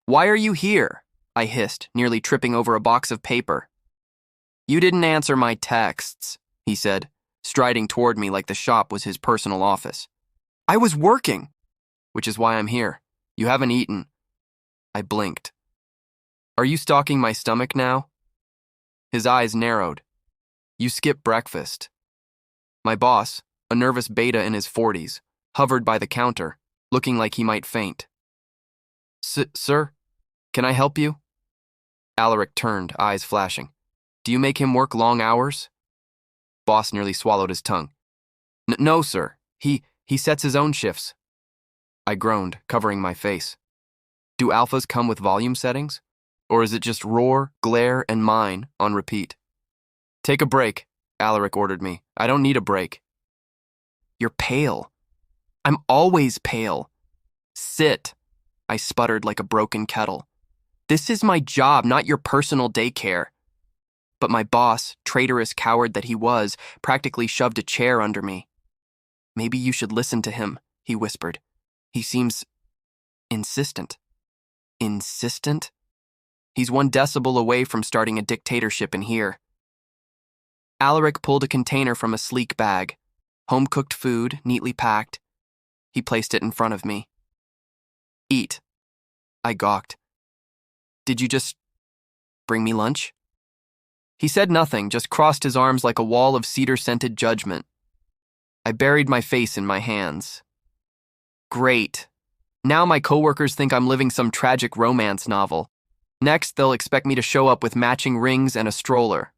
"Why are you here?" I hissed, nearly tripping over a box of paper. "You didn't answer my texts," he said, striding toward me like the shop was his personal office. "I was working," "which is why I'm here. You haven't eaten." I blinked. "Are you stalking my stomach now?" His eyes narrowed. "You skipped breakfast." My boss, a nervous beta in his 40s, hovered by the counter, looking like he might faint. Sir, can I help you?" Alaric turned, eyes flashing. "Do you make him work long hours?" Boss nearly swallowed his tongue. No, sir. He sets his own shifts." I groaned, covering my face. "Do alphas come with volume settings? Or is it just roar, glare, and mine on repeat?" "Take a break," Alaric ordered me. "I don't need a break." "You're pale." "I'm always pale." "Sit," I sputtered like a broken kettle. "This is my job, not your personal daycare." But my boss, traitorous coward that he was, practically shoved a chair under me. "Maybe you should listen to him," he whispered. "He seems insistent." Insistent? He's 1 decibel away from starting a dictatorship in here. Alaric pulled a container from a sleek bag. Home-cooked food, neatly packed. He placed it in front of me. "Eat." I gawked. "Did you just bring me lunch?" He said nothing, just crossed his arms like a wall of cedar-scented judgment. I buried my face in my hands. Great. Now my coworkers think I'm living some tragic romance novel. Next, they'll expect me to show up with matching rings and a stroller.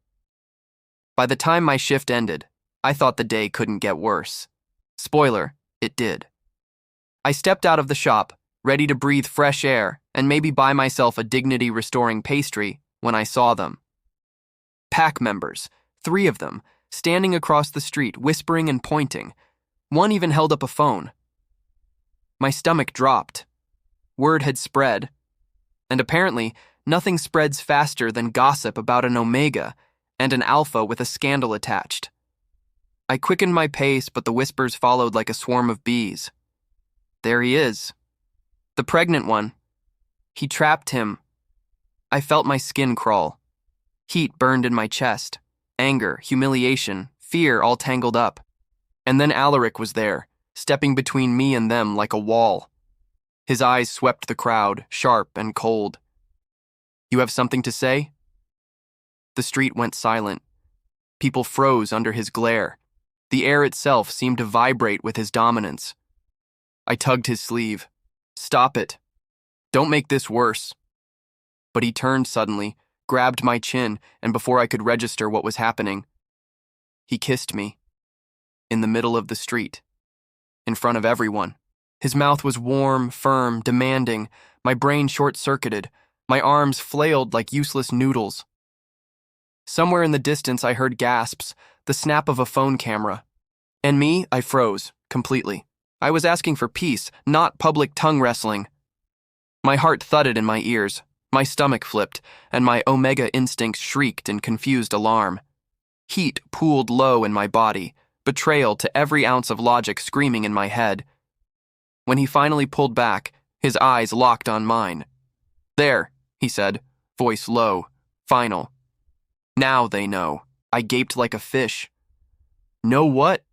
By the time my shift ended, I thought the day couldn't get worse. Spoiler, it did. I stepped out of the shop, ready to breathe fresh air and maybe buy myself a dignity-restoring pastry when I saw them. Pack members, 3 of them, standing across the street, whispering and pointing. One even held up a phone. My stomach dropped. Word had spread. And apparently, nothing spreads faster than gossip about an omega and an alpha with a scandal attached. I quickened my pace, but the whispers followed like a swarm of bees. There he is. The pregnant one. He trapped him. I felt my skin crawl. Heat burned in my chest. Anger, humiliation, fear all tangled up. And then Alaric was there, stepping between me and them like a wall. His eyes swept the crowd, sharp and cold. "You have something to say?" The street went silent. People froze under his glare. The air itself seemed to vibrate with his dominance. I tugged his sleeve. "Stop it. Don't make this worse." But he turned suddenly, grabbed my chin, and before I could register what was happening, he kissed me. In the middle of the street. In front of everyone. His mouth was warm, firm, demanding. My brain short-circuited. My arms flailed like useless noodles. Somewhere in the distance I heard gasps, the snap of a phone camera. And me, I froze, completely. I was asking for peace, not public tongue wrestling. My heart thudded in my ears. My stomach flipped, and my omega instincts shrieked in confused alarm. Heat pooled low in my body, betrayal to every ounce of logic screaming in my head. When he finally pulled back, his eyes locked on mine. "There," he said, voice low, final. "Now they know." I gaped like a fish. "Know what?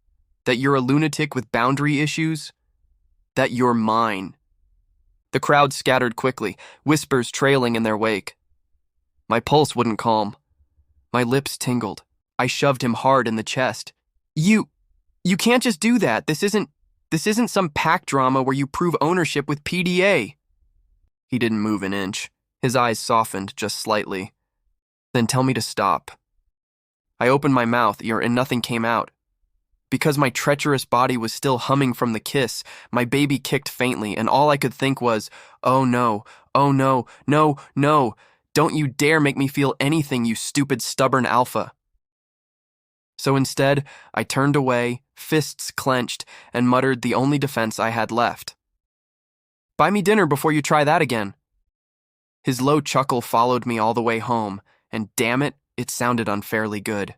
That you're a lunatic with boundary issues? That you're mine." The crowd scattered quickly, whispers trailing in their wake. My pulse wouldn't calm. My lips tingled. I shoved him hard in the chest. You can't just do that. This isn't some pack drama where you prove ownership with PDA." He didn't move an inch. His eyes softened just slightly. "Then tell me to stop." I opened my mouth, and nothing came out. Because my treacherous body was still humming from the kiss, my baby kicked faintly, and all I could think was, oh no, no, no, don't you dare make me feel anything, you stupid, stubborn alpha. So instead, I turned away, fists clenched, and muttered the only defense I had left. "Buy me dinner before you try that again." His low chuckle followed me all the way home, and damn it, it sounded unfairly good.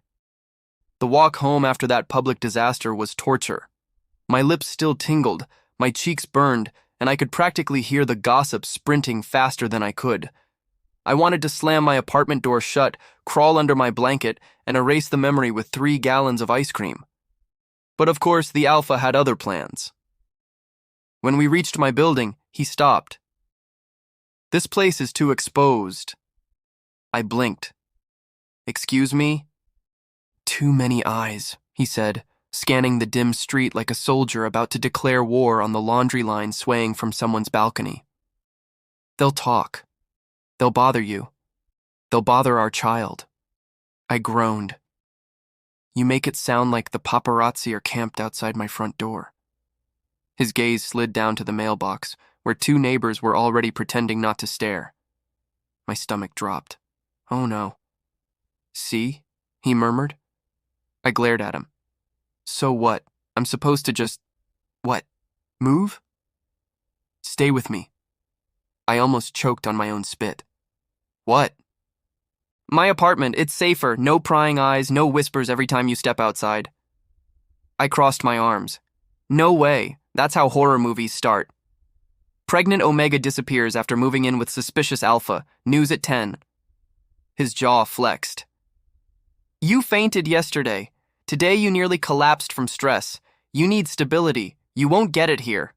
The walk home after that public disaster was torture. My lips still tingled, my cheeks burned, and I could practically hear the gossip sprinting faster than I could. I wanted to slam my apartment door shut, crawl under my blanket, and erase the memory with 3 gallons of ice cream. But of course, the alpha had other plans. When we reached my building, he stopped. "This place is too exposed." I blinked. "Excuse me?" "Too many eyes," he said, scanning the dim street like a soldier about to declare war on the laundry line swaying from someone's balcony. "They'll talk. They'll bother you. They'll bother our child." I groaned. "You make it sound like the paparazzi are camped outside my front door." His gaze slid down to the mailbox, where 2 neighbors were already pretending not to stare. My stomach dropped. "Oh no." "See?" he murmured. I glared at him. "So what? I'm supposed to just... what? Move?" "Stay with me." I almost choked on my own spit. "What?" "My apartment, it's safer. No prying eyes, no whispers every time you step outside." I crossed my arms. "No way. That's how horror movies start. Pregnant Omega disappears after moving in with suspicious Alpha. News at 10. His jaw flexed. "You fainted yesterday. Today you nearly collapsed from stress. You need stability. You won't get it here."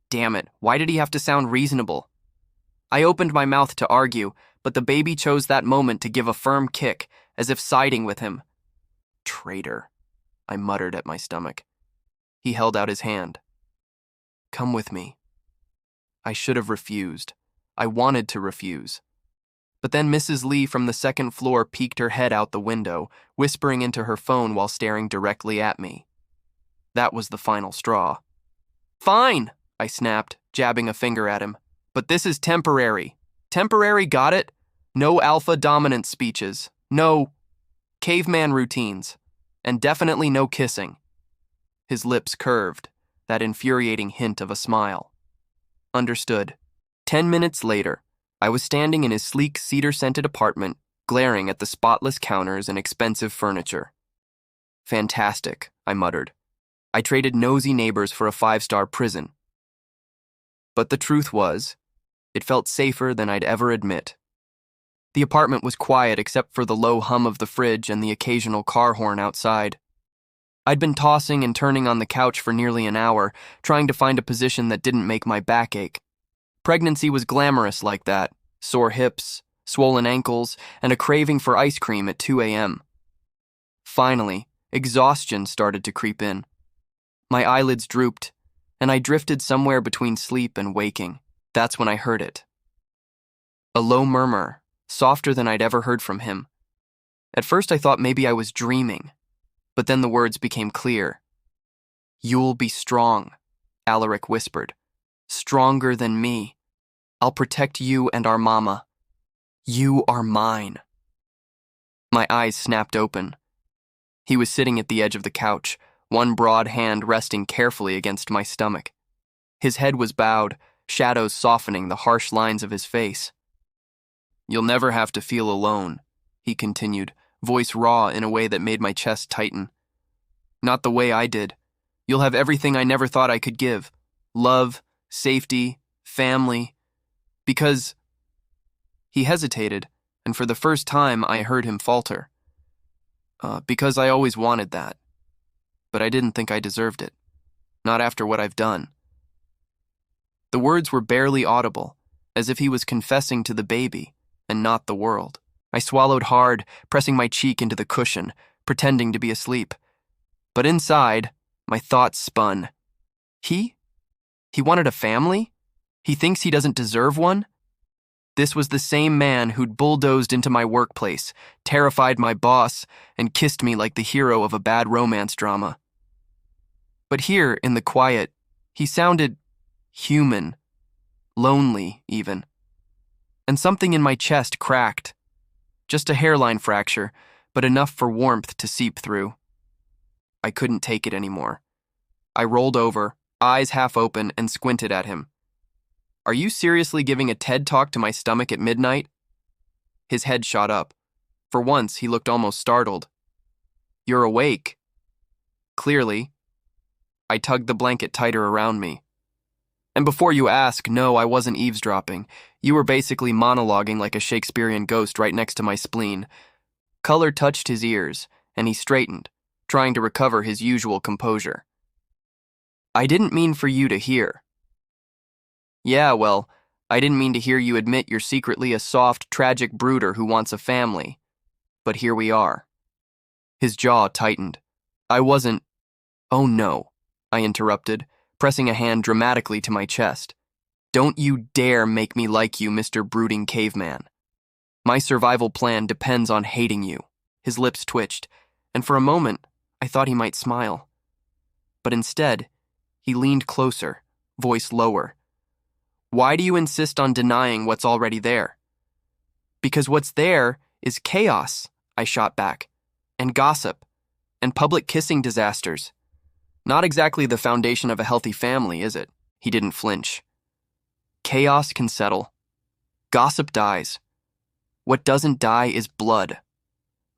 Damn it, why did he have to sound reasonable? I opened my mouth to argue, but the baby chose that moment to give a firm kick, as if siding with him. "Traitor," I muttered at my stomach. He held out his hand. "Come with me." I should have refused. I wanted to refuse. But then Mrs. Lee from the 2nd floor peeked her head out the window, whispering into her phone while staring directly at me. That was the final straw. "Fine," I snapped, jabbing a finger at him. "But this is temporary. Temporary, got it? No alpha dominance speeches. No caveman routines. And definitely no kissing." His lips curved, that infuriating hint of a smile. Understood. 10 minutes later, I was standing in his sleek cedar-scented apartment, glaring at the spotless counters and expensive furniture. "Fantastic," I muttered. I traded nosy neighbors for a 5-star prison. But the truth was, it felt safer than I'd ever admit. The apartment was quiet except for the low hum of the fridge and the occasional car horn outside. I'd been tossing and turning on the couch for nearly an hour, trying to find a position that didn't make my back ache. Pregnancy was glamorous like that: sore hips, swollen ankles, and a craving for ice cream at 2 a.m. Finally, exhaustion started to creep in. My eyelids drooped, and I drifted somewhere between sleep and waking. That's when I heard it. A low murmur, softer than I'd ever heard from him. At first I thought maybe I was dreaming, but then the words became clear. "You'll be strong," Alaric whispered. "Stronger than me. I'll protect you and our mama. You are mine." My eyes snapped open. He was sitting at the edge of the couch, one broad hand resting carefully against my stomach. His head was bowed, shadows softening the harsh lines of his face. "You'll never have to feel alone," he continued, voice raw in a way that made my chest tighten. "Not the way I did. You'll have everything I never thought I could give. Love, safety, family. Because..." He hesitated, and for the first time I heard him falter. Because I always wanted that. But I didn't think I deserved it. Not after what I've done." The words were barely audible, as if he was confessing to the baby, and not the world. I swallowed hard, pressing my cheek into the cushion, pretending to be asleep. But inside, my thoughts spun. He wanted a family? He thinks he doesn't deserve one? This was the same man who'd bulldozed into my workplace, terrified my boss, and kissed me like the hero of a bad romance drama. But here, in the quiet, he sounded human, lonely even. And something in my chest cracked. Just a hairline fracture, but enough for warmth to seep through. I couldn't take it anymore. I rolled over, eyes half open, and squinted at him. Are you seriously giving a TED talk to my stomach at midnight? His head shot up. For once, he looked almost startled. You're awake. Clearly. I tugged the blanket tighter around me. And before you ask, no, I wasn't eavesdropping. You were basically monologuing like a Shakespearean ghost right next to my spleen. Color touched his ears, and he straightened, trying to recover his usual composure. I didn't mean for you to hear. Yeah, well, I didn't mean to hear you admit you're secretly a soft, tragic brooder who wants a family. But here we are. His jaw tightened. I wasn't... Oh no, I interrupted, pressing a hand dramatically to my chest. Don't you dare make me like you, Mr. Brooding Caveman. My survival plan depends on hating you. His lips twitched, and for a moment, I thought he might smile. But instead, he leaned closer, voice lower. Why do you insist on denying what's already there? Because what's there is chaos, I shot back, and gossip, and public kissing disasters. Not exactly the foundation of a healthy family, is it? He didn't flinch. Chaos can settle. Gossip dies. What doesn't die is blood.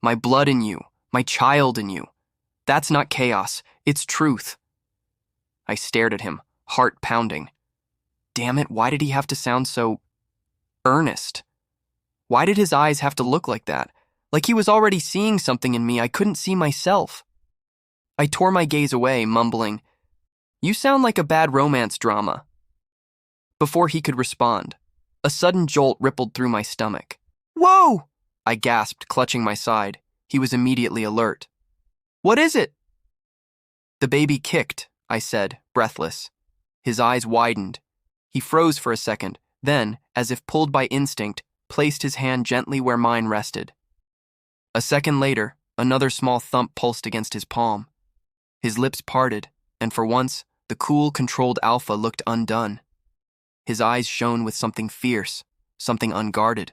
My blood in you, my child in you. That's not chaos, it's truth. I stared at him, heart pounding. Damn it, why did he have to sound so earnest? Why did his eyes have to look like that? Like he was already seeing something in me I couldn't see myself. I tore my gaze away, mumbling, You sound like a bad romance drama. Before he could respond, a sudden jolt rippled through my stomach. Whoa! I gasped, clutching my side. He was immediately alert. What is it? The baby kicked, I said, breathless. His eyes widened. He froze for a second, then, as if pulled by instinct, placed his hand gently where mine rested. A second later, another small thump pulsed against his palm. His lips parted, and for once, the cool, controlled alpha looked undone. His eyes shone with something fierce, something unguarded.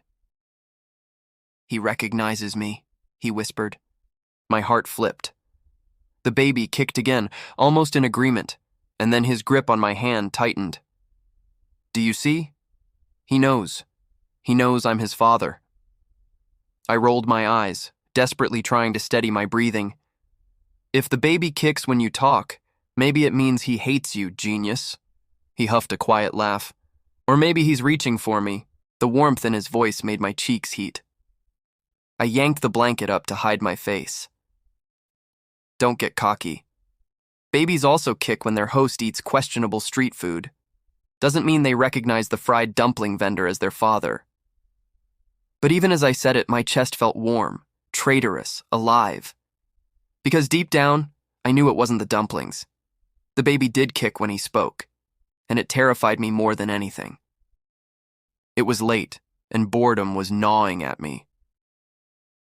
He recognizes me, he whispered. My heart flipped. The baby kicked again, almost in agreement, and then his grip on my hand tightened. Do you see? He knows. He knows I'm his father. I rolled my eyes, desperately trying to steady my breathing. If the baby kicks when you talk, maybe it means he hates you, genius. He huffed a quiet laugh. Or maybe he's reaching for me. The warmth in his voice made my cheeks heat. I yanked the blanket up to hide my face. Don't get cocky. Babies also kick when their host eats questionable street food. Doesn't mean they recognize the fried dumpling vendor as their father. But even as I said it, my chest felt warm, traitorous, alive. Because deep down, I knew it wasn't the dumplings. The baby did kick when he spoke, and it terrified me more than anything. It was late, and boredom was gnawing at me.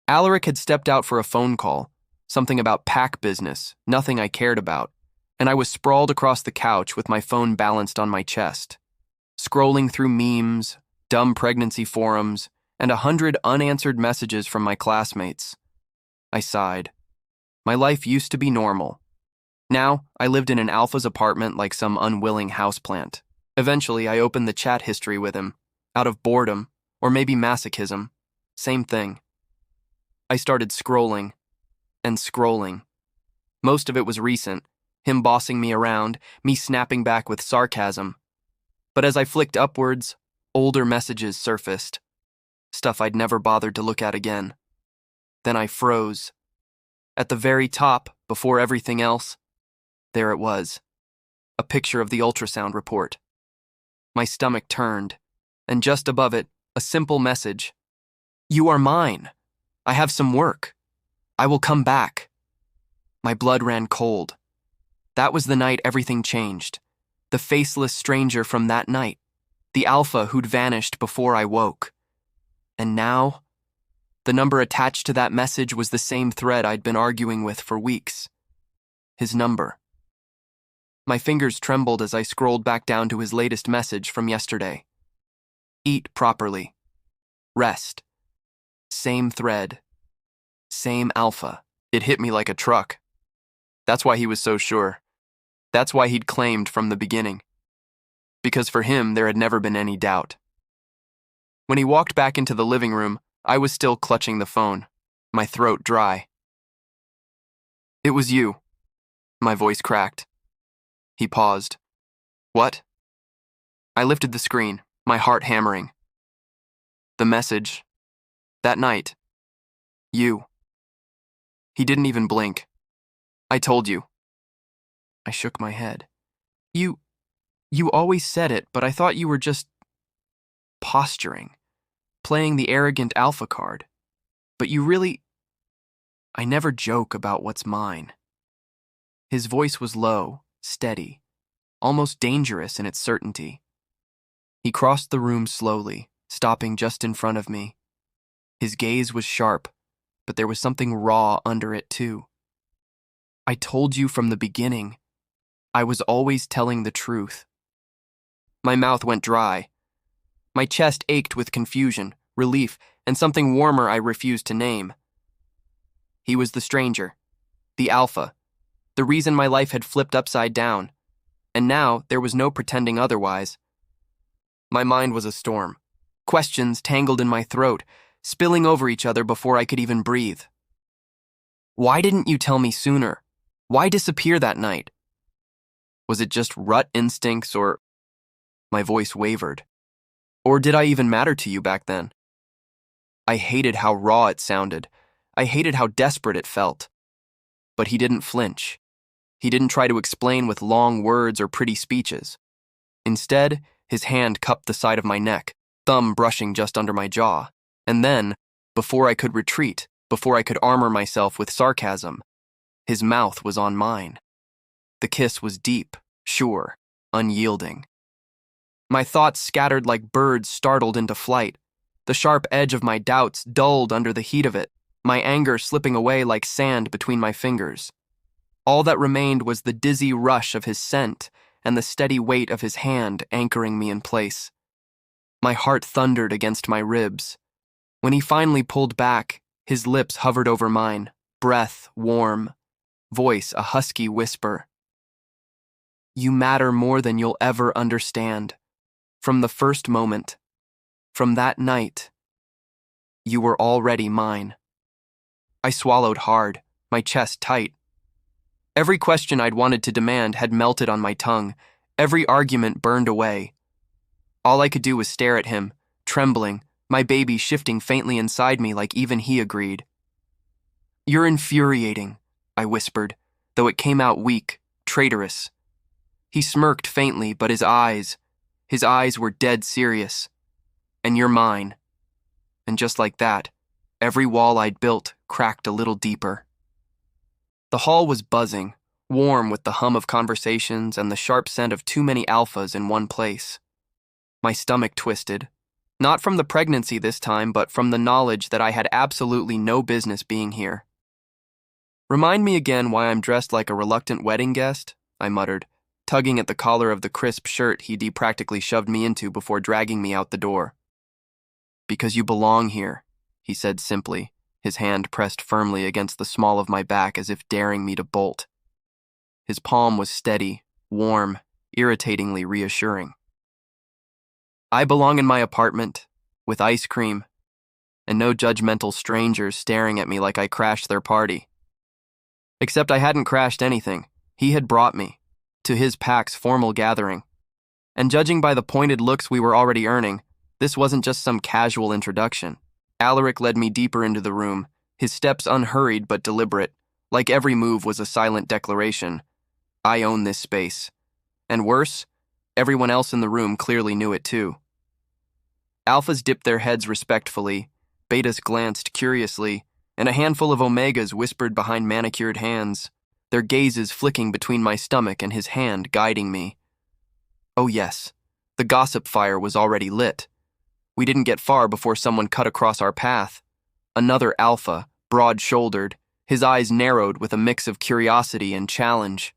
Alaric had stepped out for a phone call, something about pack business, nothing I cared about, and I was sprawled across the couch with my phone balanced on my chest, scrolling through memes, dumb pregnancy forums, and 100 unanswered messages from my classmates. I sighed. My life used to be normal. Now, I lived in an alpha's apartment like some unwilling houseplant. Eventually, I opened the chat history with him, out of boredom, or maybe masochism. Same thing. I started scrolling, and scrolling. Most of it was recent, him bossing me around, me snapping back with sarcasm. But as I flicked upwards, older messages surfaced. Stuff I'd never bothered to look at again. Then I froze. At the very top, before everything else, there it was. A picture of the ultrasound report. My stomach turned, and just above it, a simple message. You are mine. I have some work. I will come back. My blood ran cold. That was the night everything changed. The faceless stranger from that night. The alpha who'd vanished before I woke. And now, the number attached to that message was the same thread I'd been arguing with for weeks. His number. My fingers trembled as I scrolled back down to his latest message from yesterday. Eat properly. Rest. Same thread. Same alpha. It hit me like a truck. That's why he was so sure. That's why he'd claimed from the beginning. Because for him, there had never been any doubt. When he walked back into the living room, I was still clutching the phone, my throat dry. It was you. My voice cracked. He paused. What? I lifted the screen, my heart hammering. The message. That night. You. He didn't even blink. I told you. I shook my head. You always said it, but I thought you were just posturing, playing the arrogant alpha card. But you really... I never joke about what's mine. His voice was low, steady, almost dangerous in its certainty. He crossed the room slowly, stopping just in front of me. His gaze was sharp, but there was something raw under it too. I told you from the beginning. I was always telling the truth. My mouth went dry. My chest ached with confusion, relief, and something warmer I refused to name. He was the stranger, the alpha, the reason my life had flipped upside down, and now there was no pretending otherwise. My mind was a storm, questions tangled in my throat, spilling over each other before I could even breathe. Why didn't you tell me sooner? Why disappear that night? Was it just rut instincts or... My voice wavered. Or did I even matter to you back then? I hated how raw it sounded. I hated how desperate it felt. But he didn't flinch. He didn't try to explain with long words or pretty speeches. Instead, his hand cupped the side of my neck, thumb brushing just under my jaw. And then, before I could retreat, before I could armor myself with sarcasm, his mouth was on mine. The kiss was deep, sure, unyielding. My thoughts scattered like birds startled into flight, the sharp edge of my doubts dulled under the heat of it, my anger slipping away like sand between my fingers. All that remained was the dizzy rush of his scent and the steady weight of his hand anchoring me in place. My heart thundered against my ribs. When he finally pulled back, his lips hovered over mine, breath warm, voice a husky whisper. You matter more than you'll ever understand. From the first moment, from that night, you were already mine. I swallowed hard, my chest tight. Every question I'd wanted to demand had melted on my tongue, every argument burned away. All I could do was stare at him, trembling, my baby shifting faintly inside me like even he agreed. You're infuriating, I whispered, though it came out weak, traitorous. He smirked faintly, but his eyes were dead serious. And you're mine. And just like that, every wall I'd built cracked a little deeper. The hall was buzzing, warm with the hum of conversations and the sharp scent of too many alphas in one place. My stomach twisted, not from the pregnancy this time, but from the knowledge that I had absolutely no business being here. Remind me again why I'm dressed like a reluctant wedding guest, I muttered, tugging at the collar of the crisp shirt he practically shoved me into before dragging me out the door. Because you belong here, he said simply, his hand pressed firmly against the small of my back as if daring me to bolt. His palm was steady, warm, irritatingly reassuring. I belong in my apartment, with ice cream, and no judgmental strangers staring at me like I crashed their party. Except I hadn't crashed anything. He had brought me to his pack's formal gathering. And judging by the pointed looks we were already earning, this wasn't just some casual introduction. Alaric led me deeper into the room, his steps unhurried but deliberate, like every move was a silent declaration. I own this space. And worse, everyone else in the room clearly knew it too. Alphas dipped their heads respectfully, betas glanced curiously, and a handful of omegas whispered behind manicured hands, their gazes flicking between my stomach and his hand guiding me. Oh yes, the gossip fire was already lit. We didn't get far before someone cut across our path. Another alpha, broad-shouldered, his eyes narrowed with a mix of curiosity and challenge.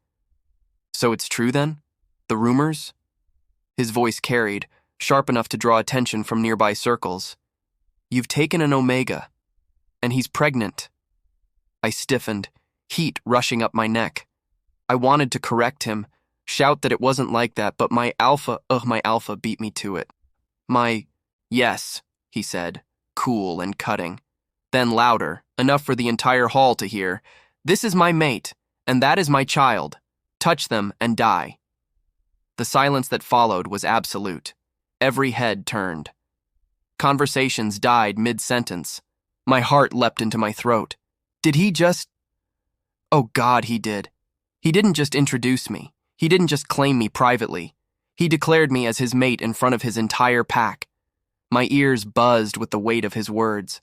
So it's true then? The rumors? His voice carried, sharp enough to draw attention from nearby circles. You've taken an omega, and he's pregnant. I stiffened, heat rushing up my neck. I wanted to correct him, shout that it wasn't like that, but my alpha beat me to it. Yes, he said, cool and cutting. Then louder, enough for the entire hall to hear, "This is my mate, and that is my child. Touch them and die." The silence that followed was absolute. Every head turned. Conversations died mid-sentence. My heart leapt into my throat. Did he just... Oh God, he did. He didn't just introduce me. He didn't just claim me privately. He declared me as his mate in front of his entire pack. My ears buzzed with the weight of his words.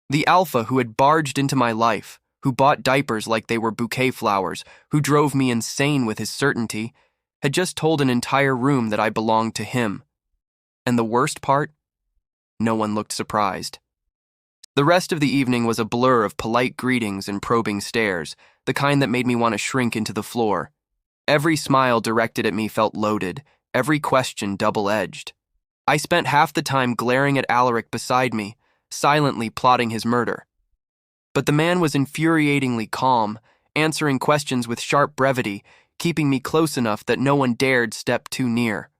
The alpha who had barged into my life, who bought diapers like they were bouquet flowers, who drove me insane with his certainty, had just told an entire room that I belonged to him. And the worst part? No one looked surprised. The rest of the evening was a blur of polite greetings and probing stares, the kind that made me want to shrink into the floor. Every smile directed at me felt loaded, every question double-edged. I spent half the time glaring at Alaric beside me, silently plotting his murder. But the man was infuriatingly calm, answering questions with sharp brevity, keeping me close enough that no one dared step too near.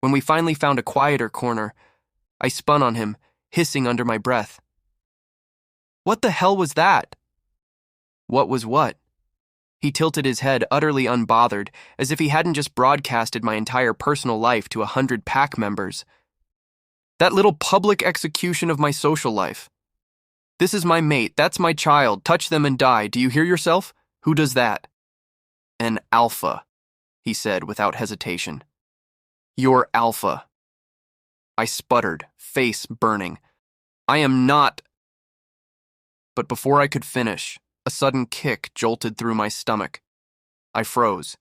When we finally found a quieter corner, I spun on him, hissing under my breath. "What the hell was that?" What was what? He tilted his head, utterly unbothered, as if he hadn't just broadcasted my entire personal life to 100 pack members. "That little public execution of my social life. This is my mate, that's my child, touch them and die, do you hear yourself? Who does that?" "An alpha," he said without hesitation. "You're alpha." I sputtered, face burning. "I am not..." But before I could finish, a sudden kick jolted through my stomach. I froze.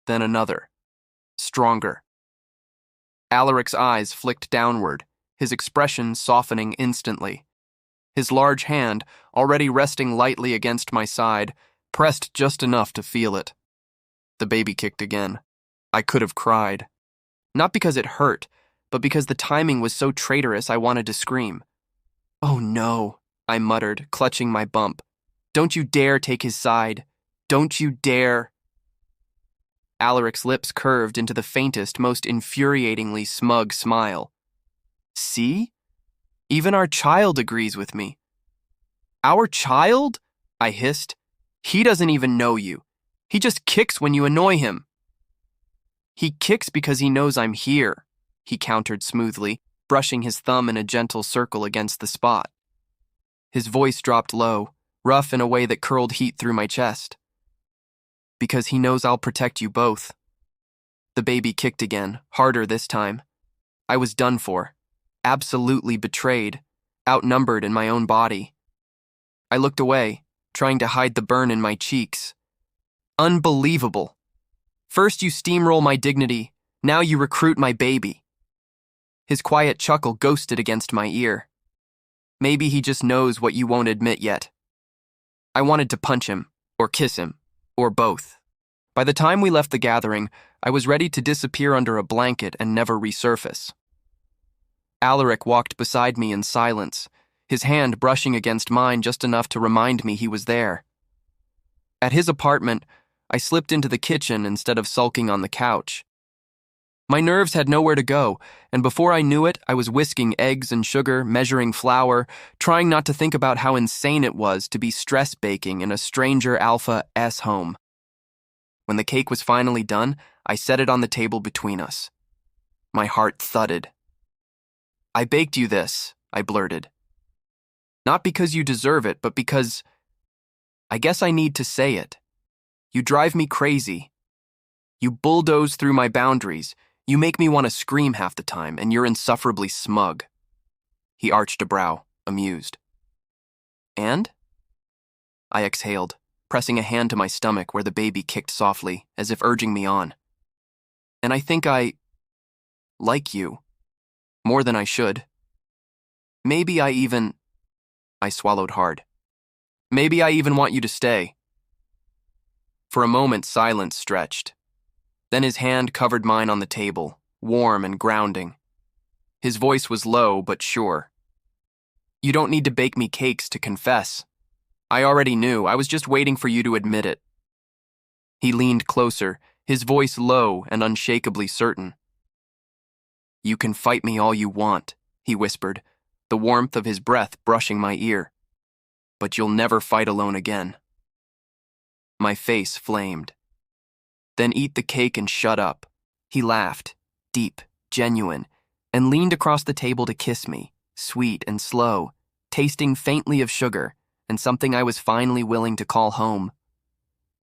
Then another. Stronger. Alaric's eyes flicked downward, his expression softening instantly. His large hand, already resting lightly against my side, pressed just enough to feel it. The baby kicked again. I could have cried. Not because it hurt, but because the timing was so traitorous I wanted to scream. "Oh no," I muttered, clutching my bump. "Don't you dare take his side. Don't you dare." Alaric's lips curved into the faintest, most infuriatingly smug smile. "See? Even our child agrees with me." "Our child?" I hissed. "He doesn't even know you. He just kicks when you annoy him." "He kicks because he knows I'm here," he countered smoothly, brushing his thumb in a gentle circle against the spot. His voice dropped low, rough in a way that curled heat through my chest. "Because he knows I'll protect you both." The baby kicked again, harder this time. I was done for, absolutely betrayed, outnumbered in my own body. I looked away, trying to hide the burn in my cheeks. Unbelievable. First you steamroll my dignity, now you recruit my baby. His quiet chuckle ghosted against my ear. Maybe he just knows what you won't admit yet. I wanted to punch him, or kiss him, or both. By the time we left the gathering, I was ready to disappear under a blanket and never resurface. Alaric walked beside me in silence, his hand brushing against mine just enough to remind me he was there. At his apartment, I slipped into the kitchen instead of sulking on the couch. My nerves had nowhere to go, and before I knew it, I was whisking eggs and sugar, measuring flour, trying not to think about how insane it was to be stress baking in a stranger alpha-S home. When the cake was finally done, I set it on the table between us. My heart thudded. "I baked you this," I blurted. "Not because you deserve it, but because... I guess I need to say it. You drive me crazy. You bulldoze through my boundaries. You make me want to scream half the time, and you're insufferably smug." He arched a brow, amused. "And?" I exhaled, pressing a hand to my stomach where the baby kicked softly, as if urging me on. "And I think I... like you. More than I should. Maybe I even..." I swallowed hard. "Maybe I even want you to stay." For a moment, silence stretched. Then his hand covered mine on the table, warm and grounding. His voice was low but sure. "You don't need to bake me cakes to confess." I already knew. I was just waiting for you to admit it. He leaned closer, his voice low and unshakably certain. You can fight me all you want, he whispered, the warmth of his breath brushing my ear. But you'll never fight alone again. My face flamed. Then eat the cake and shut up. He laughed, deep, genuine, and leaned across the table to kiss me, sweet and slow, tasting faintly of sugar, and something I was finally willing to call home.